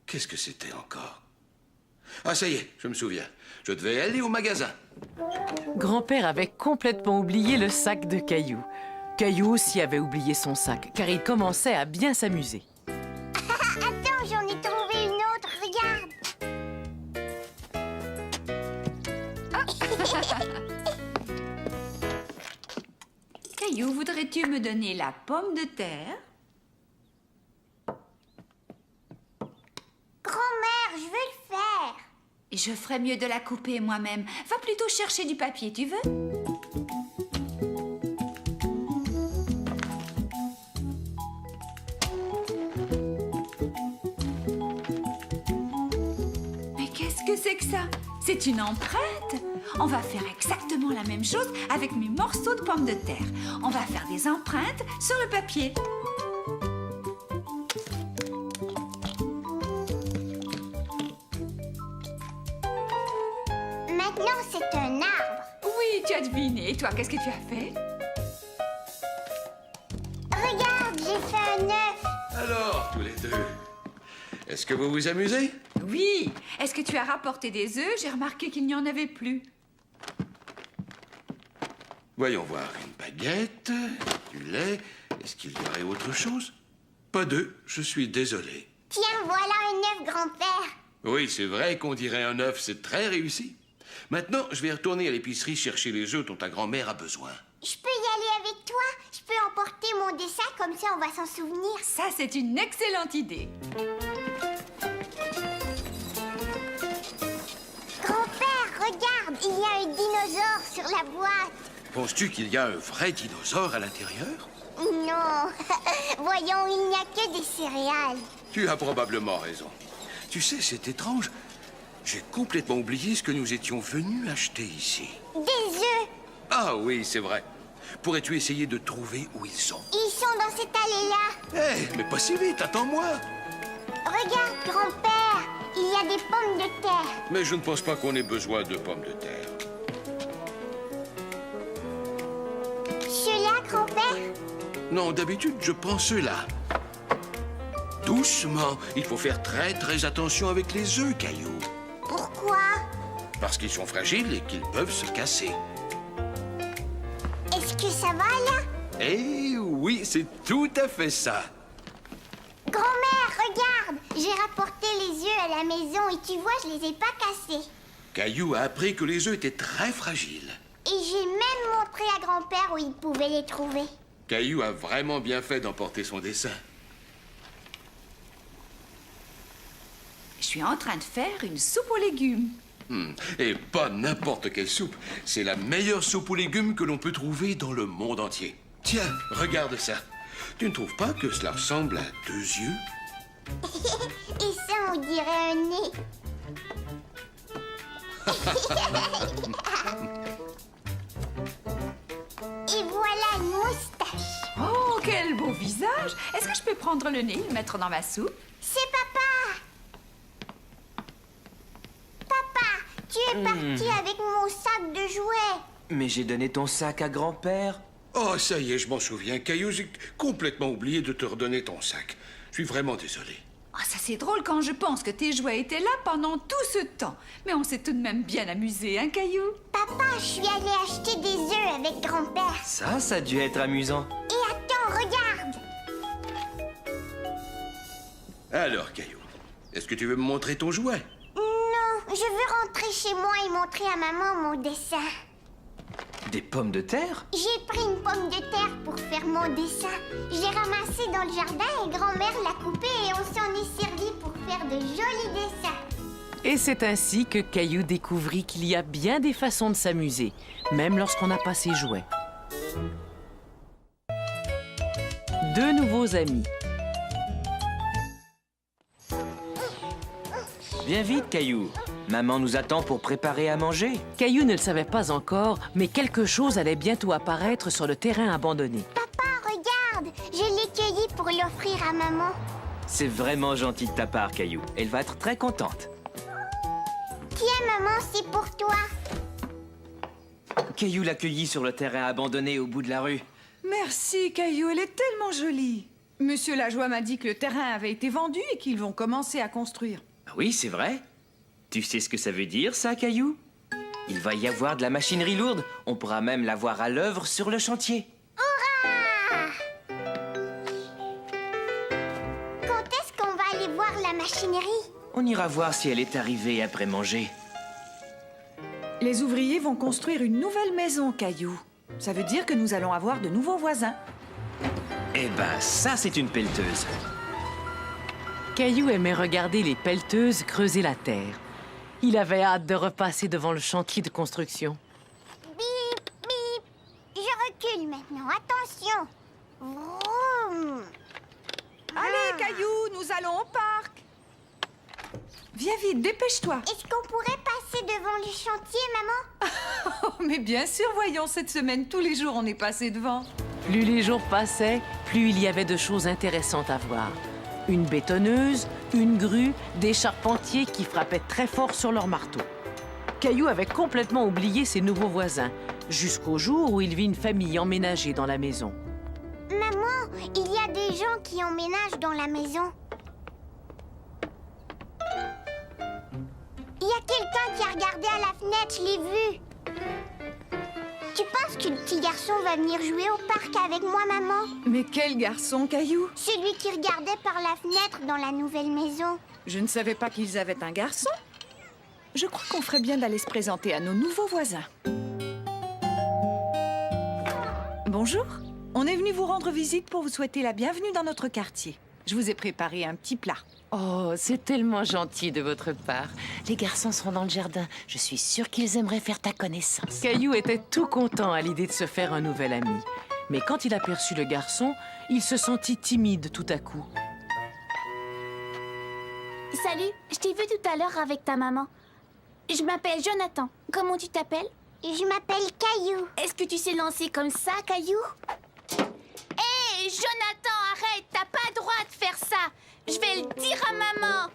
Qu'est-ce que c'était encore? Ah, ça y est, je me souviens. Je devais aller au magasin. Grand-père avait complètement oublié le sac de Caillou. Caillou aussi avait oublié son sac, car il commençait à bien s'amuser. Attends, j'en ai trouvé une autre, regarde. Caillou, voudrais-tu me donner la pomme de terre? Grand-mère, je veux le faire. Je ferais mieux de la couper moi-même. Va plutôt chercher du papier, tu veux? Mais qu'est-ce que c'est que ça? C'est une empreinte. On va faire exactement la même chose avec mes morceaux de pommes de terre. On va faire des empreintes sur le papier. Maintenant, c'est un arbre. Oui, tu as deviné. Et toi, qu'est-ce que tu as fait? Regarde, j'ai fait un œuf. Alors, tous les deux, est-ce que vous vous amusez? Oui. Est-ce que tu as rapporté des œufs? J'ai remarqué qu'il n'y en avait plus. Voyons voir. Une baguette, du lait. Est-ce qu'il y aurait autre chose? Pas d'œufs, je suis désolé. Tiens, voilà un œuf, grand-père. Oui, c'est vrai qu'on dirait un œuf, c'est très réussi. Maintenant, je vais retourner à l'épicerie chercher les œufs dont ta grand-mère a besoin. Je peux y aller avec toi? Je peux emporter mon dessin, comme ça on va s'en souvenir. Ça, c'est une excellente idée. Grand-père, regarde, il y a un dinosaure sur la boîte. Penses-tu qu'il y a un vrai dinosaure à l'intérieur? Non, voyons, il n'y a que des céréales. Tu as probablement raison. Tu sais, c'est étrange. J'ai complètement oublié ce que nous étions venus acheter ici. Des œufs. Ah oui, c'est vrai. Pourrais-tu essayer de trouver où ils sont? Ils sont dans cette allée-là. Hé, mais pas si vite, attends-moi. Regarde, grand-père, il y a des pommes de terre. Mais je ne pense pas qu'on ait besoin de pommes de terre. Ceux-là, grand-père? Non, d'habitude, je prends ceux-là. Doucement, il faut faire très attention avec les œufs, Caillou. Pourquoi? Parce qu'ils sont fragiles et qu'ils peuvent se casser. Est-ce que ça va, là? Eh oui, c'est tout à fait ça. Grand-mère, regarde! J'ai rapporté les œufs à la maison et tu vois, je les ai pas cassés. Caillou a appris que les œufs étaient très fragiles. Et j'ai même montré à grand-père où il pouvait les trouver. Caillou a vraiment bien fait d'emporter son dessin. Je suis en train de faire une soupe aux légumes. Et pas n'importe quelle soupe. C'est la meilleure soupe aux légumes que l'on peut trouver dans le monde entier. Tiens, regarde ça. Tu ne trouves pas que cela ressemble à 2 yeux? Et ça, on dirait un nez. Et voilà une moustache. Oh, quel beau visage! Est-ce que je peux prendre le nez et le mettre dans ma soupe? C'est papa! Papa, tu es parti avec mon sac de jouets. Mais j'ai donné ton sac à grand-père. Oh, ça y est, je m'en souviens. Caillou, j'ai complètement oublié de te redonner ton sac. Je suis vraiment désolé. Ah, ça c'est drôle quand je pense que tes jouets étaient là pendant tout ce temps. Mais on s'est tout de même bien amusé, hein, Caillou? Papa, je suis allée acheter des œufs avec grand-père. Ça a dû être amusant. Et attends, regarde! Alors, Caillou, est-ce que tu veux me montrer ton jouet? Non, je veux rentrer chez moi et montrer à maman mon dessin. Des pommes de terre? J'ai pris une pomme de terre pour faire mon dessin. Je l'ai ramassée dans le jardin et grand-mère l'a coupée et on s'en est servi pour faire de jolis dessins. Et c'est ainsi que Caillou découvrit qu'il y a bien des façons de s'amuser, même lorsqu'on n'a pas ses jouets. 2 nouveaux amis. Viens vite, Caillou. Maman nous attend pour préparer à manger. Caillou ne le savait pas encore, mais quelque chose allait bientôt apparaître sur le terrain abandonné. Papa, regarde! Je l'ai cueilli pour l'offrir à maman. C'est vraiment gentil de ta part, Caillou. Elle va être très contente. Tiens, maman, c'est pour toi. Caillou l'a cueillie sur le terrain abandonné au bout de la rue. Merci, Caillou, elle est tellement jolie. Monsieur Lajoie m'a dit que le terrain avait été vendu et qu'ils vont commencer à construire. Oui, c'est vrai. Tu sais ce que ça veut dire, ça, Caillou? Il va y avoir de la machinerie lourde. On pourra même la voir à l'œuvre sur le chantier. Hurrah! Quand est-ce qu'on va aller voir la machinerie? On ira voir si elle est arrivée après manger. Les ouvriers vont construire une nouvelle maison, Caillou. Ça veut dire que nous allons avoir de nouveaux voisins. Eh ben, ça, c'est une pelleteuse. Caillou aimait regarder les pelleteuses creuser la terre. Il avait hâte de repasser devant le chantier de construction. Bip, bip. Je recule maintenant. Attention. Vroom. Allez, Caillou, nous allons au parc. Viens vite, dépêche-toi. Est-ce qu'on pourrait passer devant le chantier, maman? Oh, mais bien sûr, voyons, cette semaine, tous les jours, on est passé devant. Plus les jours passaient, plus il y avait de choses intéressantes à voir. Une bétonneuse, une grue, des charpentiers qui frappaient très fort sur leur marteau. Caillou avait complètement oublié ses nouveaux voisins, jusqu'au jour où il vit une famille emménager dans la maison. Maman, il y a des gens qui emménagent dans la maison. Il y a quelqu'un qui a regardé à la fenêtre, je l'ai vu. Tu penses que le petit garçon va venir jouer au parc avec moi, maman? Mais quel garçon, Caillou? Celui qui regardait par la fenêtre dans la nouvelle maison. Je ne savais pas qu'ils avaient un garçon. Je crois qu'on ferait bien d'aller se présenter à nos nouveaux voisins. Bonjour. On est venu vous rendre visite pour vous souhaiter la bienvenue dans notre quartier. Je vous ai préparé un petit plat. Oh, c'est tellement gentil de votre part. Les garçons seront dans le jardin. Je suis sûre qu'ils aimeraient faire ta connaissance. Caillou était tout content à l'idée de se faire un nouvel ami. Mais quand il aperçut le garçon, il se sentit timide tout à coup. Salut, je t'ai vu tout à l'heure avec ta maman. Je m'appelle Jonathan. Comment tu t'appelles? Je m'appelle Caillou. Est-ce que tu sais lancer comme ça, Caillou? Hé, Jonathan, arrête! T'as pas le droit de faire ça! Je vais le dire à maman!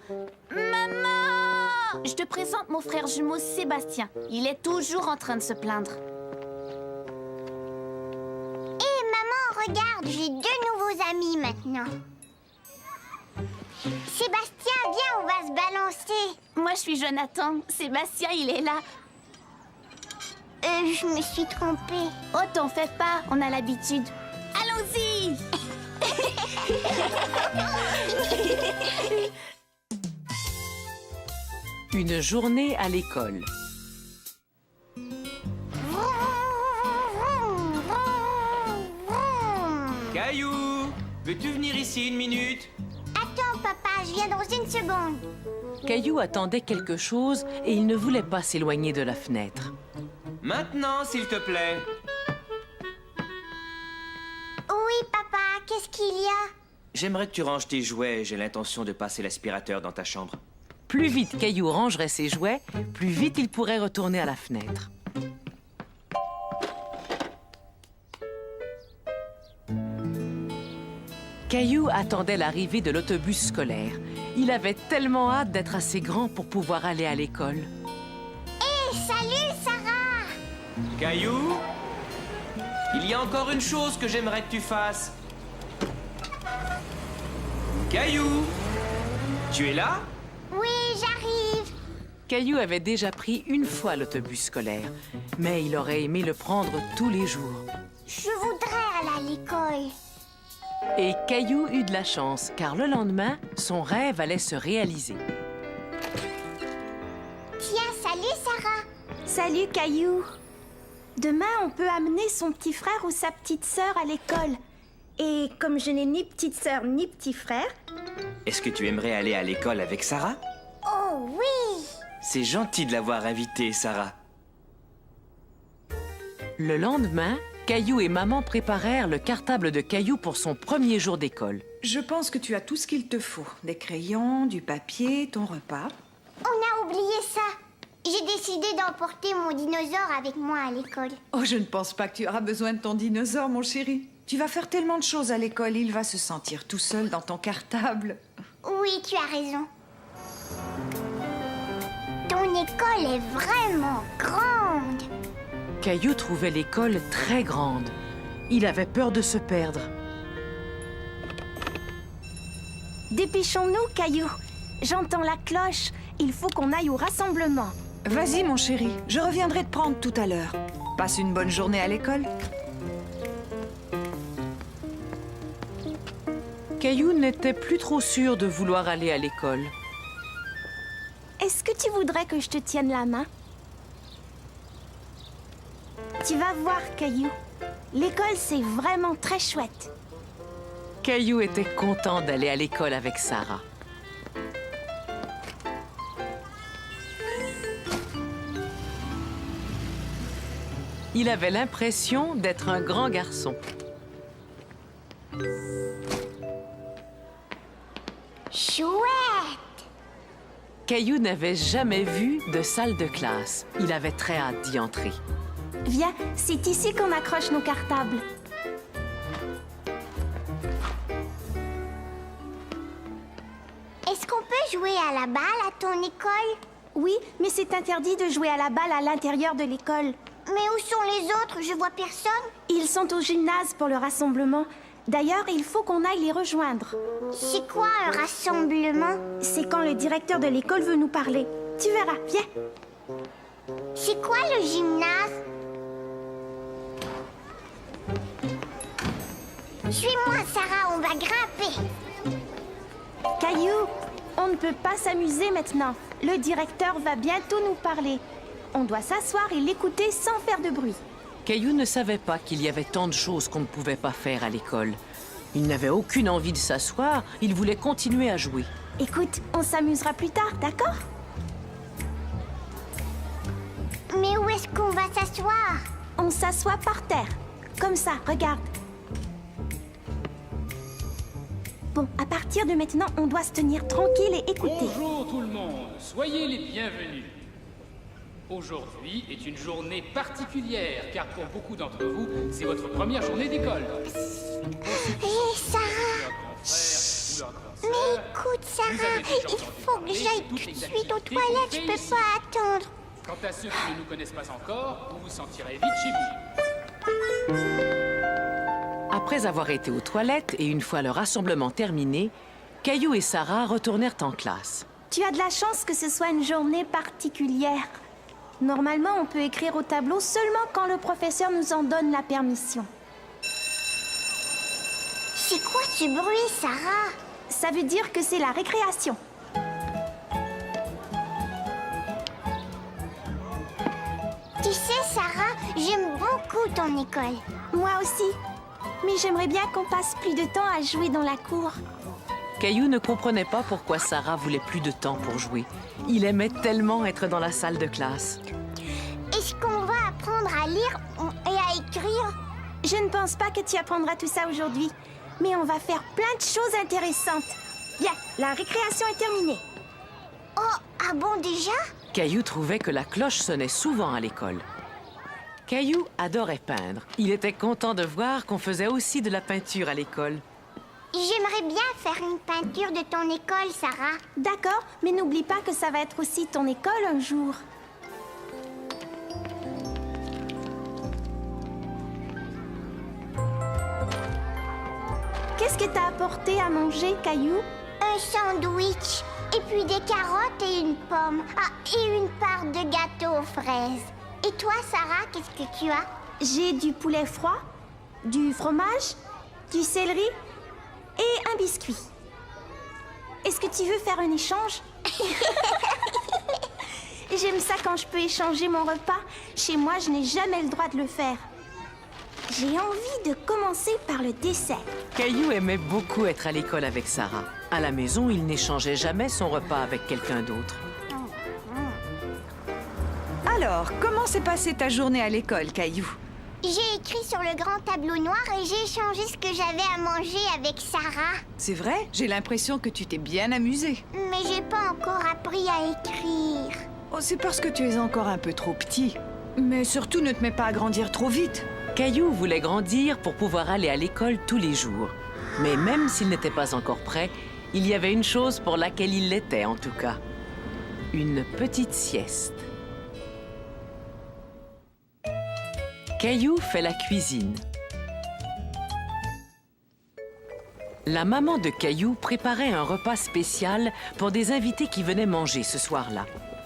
Maman! Je te présente mon frère jumeau Sébastien. Il est toujours en train de se plaindre. Hé, maman, regarde, j'ai 2 nouveaux amis maintenant. Sébastien, viens, on va se balancer. Moi, je suis Jonathan. Sébastien, il est là. Je me suis trompée. Oh, t'en fais pas, on a l'habitude. Allons-y! Une journée à l'école. Caillou, veux-tu venir ici une minute? Attends, papa, je viens dans une seconde. Caillou attendait quelque chose et il ne voulait pas s'éloigner de la fenêtre. Maintenant, s'il te plaît. Oui, papa, qu'est-ce qu'il y a? J'aimerais que tu ranges tes jouets. J'ai l'intention de passer l'aspirateur dans ta chambre. Plus vite Caillou rangerait ses jouets, plus vite il pourrait retourner à la fenêtre. Caillou attendait l'arrivée de l'autobus scolaire. Il avait tellement hâte d'être assez grand pour pouvoir aller à l'école. Hé, salut, Sarah! Caillou, il y a encore une chose que j'aimerais que tu fasses. Caillou, tu es là? Oui, j'arrive. Caillou avait déjà pris une fois l'autobus scolaire, mais il aurait aimé le prendre tous les jours. Je voudrais aller à l'école. Et Caillou eut de la chance, car le lendemain, son rêve allait se réaliser. Tiens, salut, Sarah. Salut, Caillou. Demain, on peut amener son petit frère ou sa petite sœur à l'école. Et comme je n'ai ni petite sœur ni petit frère... Est-ce que tu aimerais aller à l'école avec Sarah? Oh oui! C'est gentil de l'avoir invitée, Sarah. Le lendemain, Caillou et maman préparèrent le cartable de Caillou pour son premier jour d'école. Je pense que tu as tout ce qu'il te faut. Des crayons, du papier, ton repas. On a oublié ça. J'ai décidé d'emporter mon dinosaure avec moi à l'école. Oh, je ne pense pas que tu auras besoin de ton dinosaure, mon chéri. Tu vas faire tellement de choses à l'école, il va se sentir tout seul dans ton cartable. Oui, tu as raison. Ton école est vraiment grande. Caillou trouvait l'école très grande. Il avait peur de se perdre. Dépêchons-nous, Caillou. J'entends la cloche. Il faut qu'on aille au rassemblement. Vas-y, mon chéri, je reviendrai te prendre tout à l'heure. Passe une bonne journée à l'école. Caillou n'était plus trop sûr de vouloir aller à l'école. Est-ce que tu voudrais que je te tienne la main? Tu vas voir, Caillou. L'école, c'est vraiment très chouette. Caillou était content d'aller à l'école avec Sarah. Il avait l'impression d'être un grand garçon. Chouette! Caillou n'avait jamais vu de salle de classe. Il avait très hâte d'y entrer. Viens, c'est ici qu'on accroche nos cartables. Est-ce qu'on peut jouer à la balle à ton école? Oui, mais c'est interdit de jouer à la balle à l'intérieur de l'école. Mais où sont les autres? Je vois personne. Ils sont au gymnase pour le rassemblement. D'ailleurs, il faut qu'on aille les rejoindre. C'est quoi un rassemblement? C'est quand le directeur de l'école veut nous parler. Tu verras, viens. C'est quoi le gymnase? Suis-moi, Sarah, on va grimper. Caillou, on ne peut pas s'amuser maintenant. Le directeur va bientôt nous parler. On doit s'asseoir et l'écouter sans faire de bruit. Caillou ne savait pas qu'il y avait tant de choses qu'on ne pouvait pas faire à l'école. Il n'avait aucune envie de s'asseoir, il voulait continuer à jouer. Écoute, on s'amusera plus tard, d'accord? Mais où est-ce qu'on va s'asseoir? On s'assoit par terre. Comme ça, regarde. Bon, à partir de maintenant, on doit se tenir tranquille et écouter. Bonjour tout le monde, soyez les bienvenus. Aujourd'hui est une journée particulière, car pour beaucoup d'entre vous, c'est votre première journée d'école. Hé, Sarah! Mais écoute, Sarah, il faut que j'aille tout de suite aux toilettes, je peux pas attendre. Quant à ceux qui ne nous connaissent pas encore, vous vous sentirez vite chez vous. Après avoir été aux toilettes et une fois le rassemblement terminé, Caillou et Sarah retournèrent en classe. Tu as de la chance que ce soit une journée particulière. Normalement, on peut écrire au tableau seulement quand le professeur nous en donne la permission. C'est quoi ce bruit, Sarah? Ça veut dire que c'est la récréation. Tu sais, Sarah, j'aime beaucoup ton école. Moi aussi. Mais j'aimerais bien qu'on passe plus de temps à jouer dans la cour. Caillou ne comprenait pas pourquoi Sarah voulait plus de temps pour jouer. Il aimait tellement être dans la salle de classe. Est-ce qu'on va apprendre à lire et à écrire? Je ne pense pas que tu apprendras tout ça aujourd'hui. Mais on va faire plein de choses intéressantes. Bien, la récréation est terminée. Oh, ah bon déjà? Caillou trouvait que la cloche sonnait souvent à l'école. Caillou adorait peindre. Il était content de voir qu'on faisait aussi de la peinture à l'école. J'aimerais bien faire une peinture de ton école, Sarah. D'accord, mais n'oublie pas que ça va être aussi ton école un jour. Qu'est-ce que t'as apporté à manger, Caillou? Un sandwich, et puis des carottes et une pomme. Ah, et une part de gâteau aux fraises. Et toi, Sarah, qu'est-ce que tu as? J'ai du poulet froid, du fromage, du céleri et un biscuit. Est-ce que tu veux faire un échange? J'aime ça quand je peux échanger mon repas. Chez moi, je n'ai jamais le droit de le faire. J'ai envie de commencer par le dessert. Caillou aimait beaucoup être à l'école avec Sarah. À la maison, il n'échangeait jamais son repas avec quelqu'un d'autre. Alors, comment s'est passée ta journée à l'école, Caillou? J'ai écrit sur le grand tableau noir et j'ai échangé ce que j'avais à manger avec Sarah. C'est vrai? J'ai l'impression que tu t'es bien amusée. Mais j'ai pas encore appris à écrire. Oh, c'est parce que tu es encore un peu trop petit. Mais surtout, ne te mets pas à grandir trop vite. Caillou voulait grandir pour pouvoir aller à l'école tous les jours. Mais même s'il n'était pas encore prêt, il y avait une chose pour laquelle il l'était en tout cas. Une petite sieste. Caillou fait la cuisine. La maman de Caillou préparait un repas spécial pour des invités qui venaient manger ce soir-là.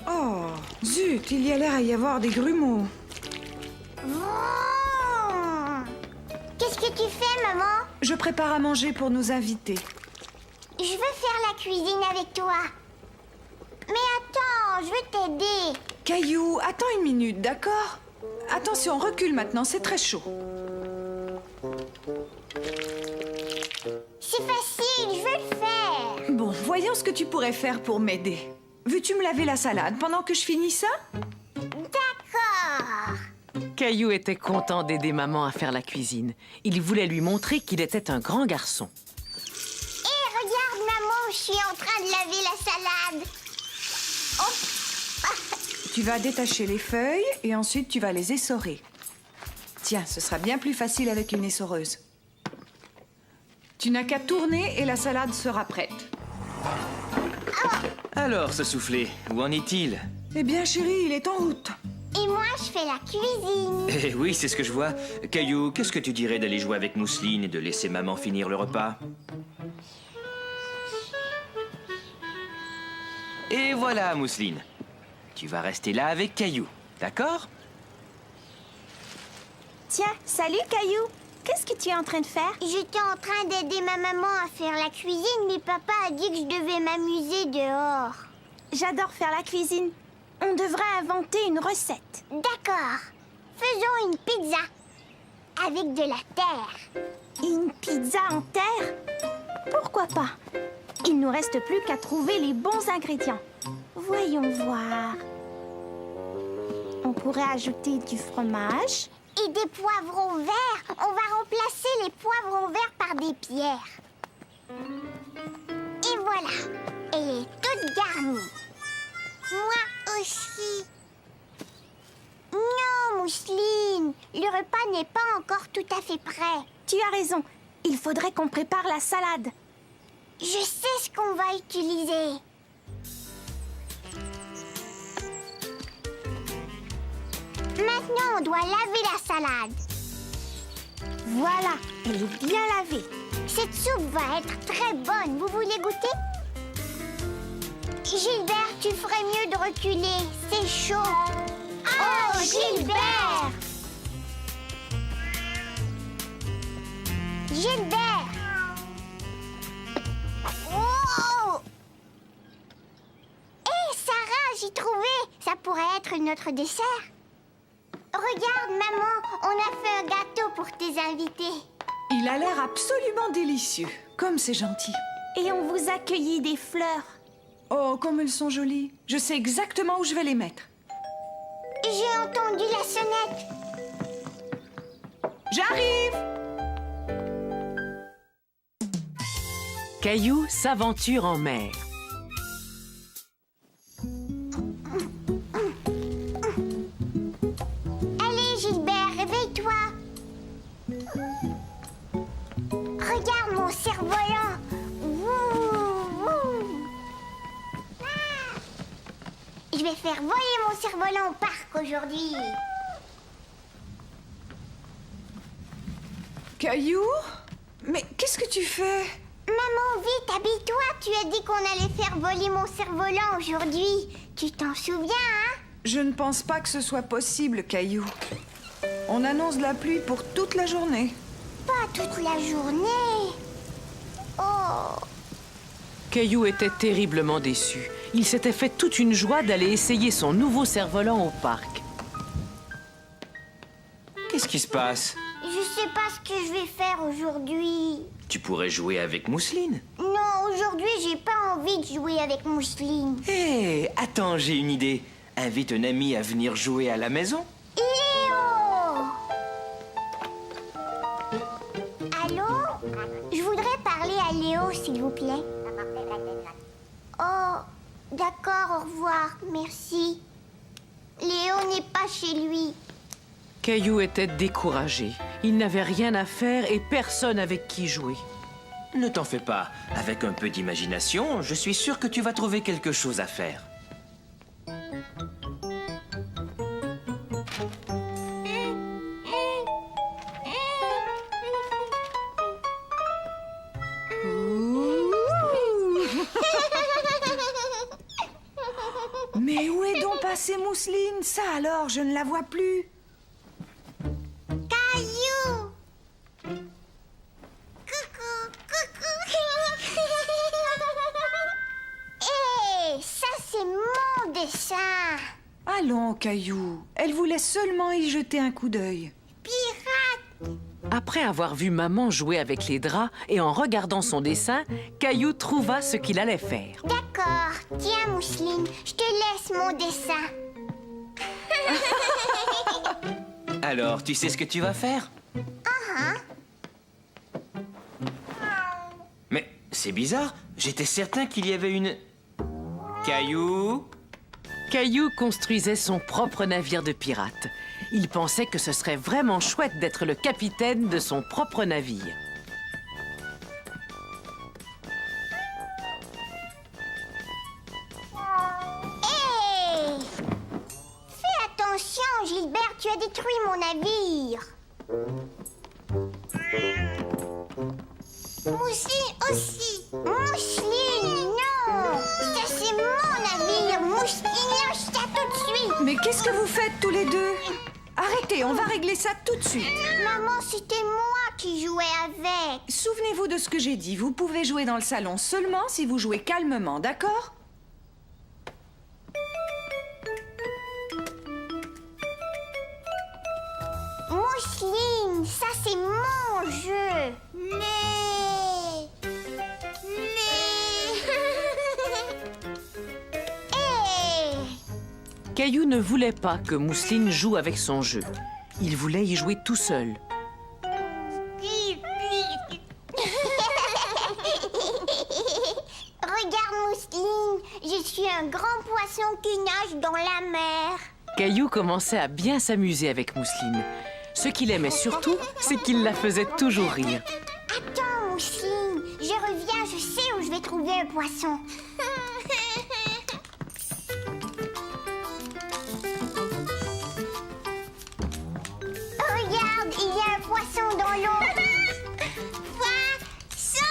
Oh, zut, il y a l'air à y avoir des grumeaux. Qu'est-ce que tu fais, maman? Je prépare à manger pour nos invités. Je veux faire la cuisine avec toi. Mais attends, je veux t'aider. Caillou, attends une minute, d'accord? Attention, recule maintenant, c'est très chaud. C'est facile, je veux le faire. Bon, voyons ce que tu pourrais faire pour m'aider. Veux-tu me laver la salade pendant que je finis ça? D'accord. Caillou était content d'aider maman à faire la cuisine. Il voulait lui montrer qu'il était un grand garçon. Hé, regarde, maman, je suis en train de laver la salade. Tu vas détacher les feuilles et ensuite tu vas les essorer. Tiens, ce sera bien plus facile avec une essoreuse. Tu n'as qu'à tourner et la salade sera prête. Alors, ce soufflé, où en est-il? Eh bien, chérie, il est en route. Et moi, je fais la cuisine. Eh oui, c'est ce que je vois. Caillou, qu'est-ce que tu dirais d'aller jouer avec Mousseline et de laisser maman finir le repas? Et voilà, Mousseline. Tu vas rester là avec Caillou, d'accord? Tiens, salut Caillou. Qu'est-ce que tu es en train de faire? J'étais en train d'aider ma maman à faire la cuisine, mais papa a dit que je devais m'amuser dehors. J'adore faire la cuisine. On devrait inventer une recette. D'accord. Faisons une pizza. Avec de la terre. Une pizza en terre? Pourquoi pas? Il nous reste plus qu'à trouver les bons ingrédients. Voyons voir. On pourrait ajouter du fromage. Et des poivrons verts. On va remplacer les poivrons verts par des pierres. Et voilà. Elle est toute garnie. Moi aussi. Mousseline. Le repas n'est pas encore tout à fait prêt. Tu as raison. Il faudrait qu'on prépare la salade. Je sais ce qu'on va utiliser. Maintenant, on doit laver la salade. Voilà, elle est bien lavée. Cette soupe va être très bonne. Vous voulez goûter? Gilbert, tu ferais mieux de reculer. C'est chaud. Oh, Gilbert! Gilbert! Oh! Hé, Sarah, j'ai trouvé. Ça pourrait être notre dessert. Regarde, maman, on a fait un gâteau pour tes invités. Il a l'air absolument délicieux. Comme c'est gentil. Et on vous a cueilli des fleurs. Oh, comme elles sont jolies. Je sais exactement où je vais les mettre. J'ai entendu la sonnette. J'arrive! Caillou s'aventure en mer. Allez, Gilbert, réveille-toi. Regarde mon cerf-volant. Wouh, wouh. Ah. Je vais faire voler mon cerf-volant au parc aujourd'hui. Caillou? Mais qu'est-ce que tu fais? Maman, vite, habille-toi. Tu as dit qu'on allait faire voler mon cerf-volant aujourd'hui. Tu t'en souviens, hein? Je ne pense pas que ce soit possible, Caillou. On annonce de la pluie pour toute la journée. Pas toute la journée. Oh. Caillou était terriblement déçu. Il s'était fait toute une joie d'aller essayer son nouveau cerf-volant au parc. Qu'est-ce qui se passe? Je sais pas ce que je vais faire aujourd'hui. Tu pourrais jouer avec Mousseline. Non, aujourd'hui, j'ai pas envie de jouer avec Mousseline. Hé, attends, j'ai une idée. Invite un ami à venir jouer à la maison. Léo! Allô? Je voudrais parler à Léo, s'il vous plaît. Oh, d'accord, au revoir, merci. Léo n'est pas chez lui. Caillou était découragé. Il n'avait rien à faire et personne avec qui jouer. Ne t'en fais pas. Avec un peu d'imagination, je suis sûr que tu vas trouver quelque chose à faire. Mais où est donc passée Mousseline? Ça alors, je ne la vois plus. Caillou! Coucou, coucou! Hé, ça c'est mon dessin! Allons, Caillou. Elle voulait seulement y jeter un coup d'œil. Pirate! Après avoir vu maman jouer avec les draps et en regardant son dessin, Caillou trouva ce qu'il allait faire. D'accord. Tiens, Mousseline, je te laisse mon dessin. Alors, tu sais ce que tu vas faire? Mais c'est bizarre. J'étais certain qu'il y avait une... Caillou? Caillou construisait son propre navire de pirate. Il pensait que ce serait vraiment chouette d'être le capitaine de son propre navire. Hé! Fais attention, Gilbert, tu as détruit mon navire. Mousseline aussi. Mousseline, non! Ça, c'est mon navire. Mousseline, lâche ça tout de suite. Mais qu'est-ce que vous faites tous les deux? Arrêtez, on va régler ça tout de suite. Maman, c'était moi qui jouais avec. Souvenez-vous de ce que j'ai dit. Vous pouvez jouer dans le salon seulement si vous jouez calmement, d'accord? Mousseline, ça c'est mon jeu. Hey! Caillou ne voulait pas que Mousseline joue avec son jeu. Il voulait y jouer tout seul. Regarde, Mousseline, je suis un grand poisson qui nage dans la mer. Caillou commençait à bien s'amuser avec Mousseline. Ce qu'il aimait surtout, c'est qu'il la faisait toujours rire. Attends, Mousseline, je reviens, je sais où je vais trouver un poisson. Regarde, il y a un poisson dans l'eau. Poisson!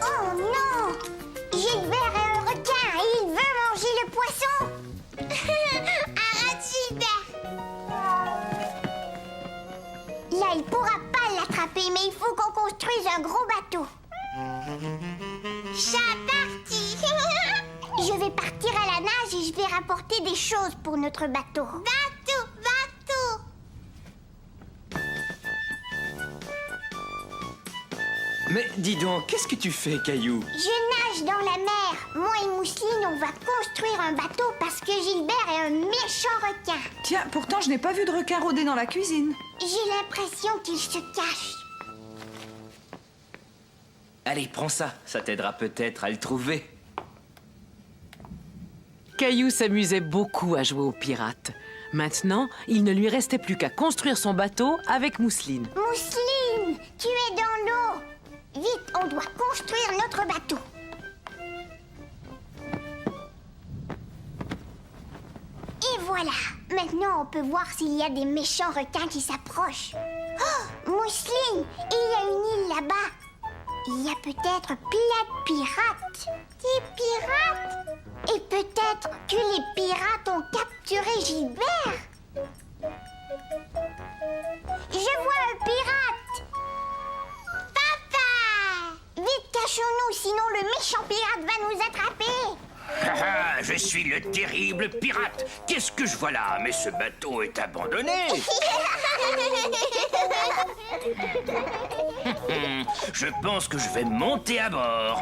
Oh non! Gilbert est un requin et il veut manger le poisson. Arrête, Gilbert! Là, il pourra pas l'attraper, mais il faut qu'on construise un gros bateau. Chat parti! Je vais partir à la nage et je vais rapporter des choses pour notre bateau. Bateau, bateau! Mais dis donc, qu'est-ce que tu fais, Caillou? Je nage dans la mer. Moi et Mousseline, on va construire un bateau parce que Gilbert est un méchant requin. Tiens, pourtant, je n'ai pas vu de requin rôder dans la cuisine. J'ai l'impression qu'il se cache. Allez, prends ça, ça t'aidera peut-être à le trouver. Caillou s'amusait beaucoup à jouer aux pirates. Maintenant, il ne lui restait plus qu'à construire son bateau avec Mousseline. Mousseline, tu es dans l'eau. Vite, on doit construire notre bateau. Et voilà. Maintenant, on peut voir s'il y a des méchants requins qui s'approchent. Oh, Mousseline, il y a une île là-bas. Il y a peut-être plein de pirates. Des pirates? Et peut-être que les pirates ont capturé Gilbert. Je vois un pirate. Papa! Vite, cachons-nous, sinon le méchant pirate va nous attraper. Ah, je suis le terrible pirate. Qu'est-ce que je vois là? Mais ce bateau est abandonné. Je pense que je vais monter à bord.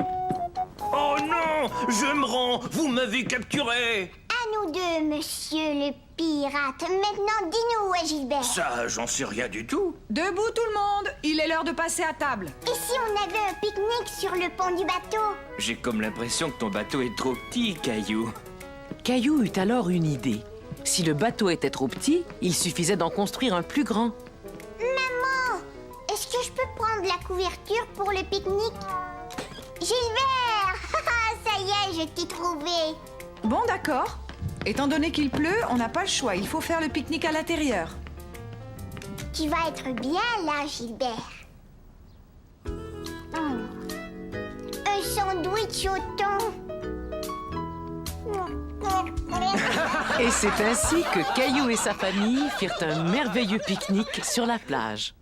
Oh non! Je me rends! Vous m'avez capturé! À nous deux, monsieur le pirate. Maintenant, dis-nous où est Gilbert. Ça, j'en sais rien du tout. Debout tout le monde, il est l'heure de passer à table. Et si on avait un pique-nique sur le pont du bateau? J'ai comme l'impression que ton bateau est trop petit, Caillou. Caillou eut alors une idée. Si le bateau était trop petit, il suffisait d'en construire un plus grand. Maman, est-ce que je peux prendre la couverture pour le pique-nique? Gilbert! Ça y est, je t'ai trouvé. Bon, d'accord. Étant donné qu'il pleut, on n'a pas le choix. Il faut faire le pique-nique à l'intérieur. Tu vas être bien là, Gilbert. Un sandwich au thon. Et c'est ainsi que Caillou et sa famille firent un merveilleux pique-nique sur la plage.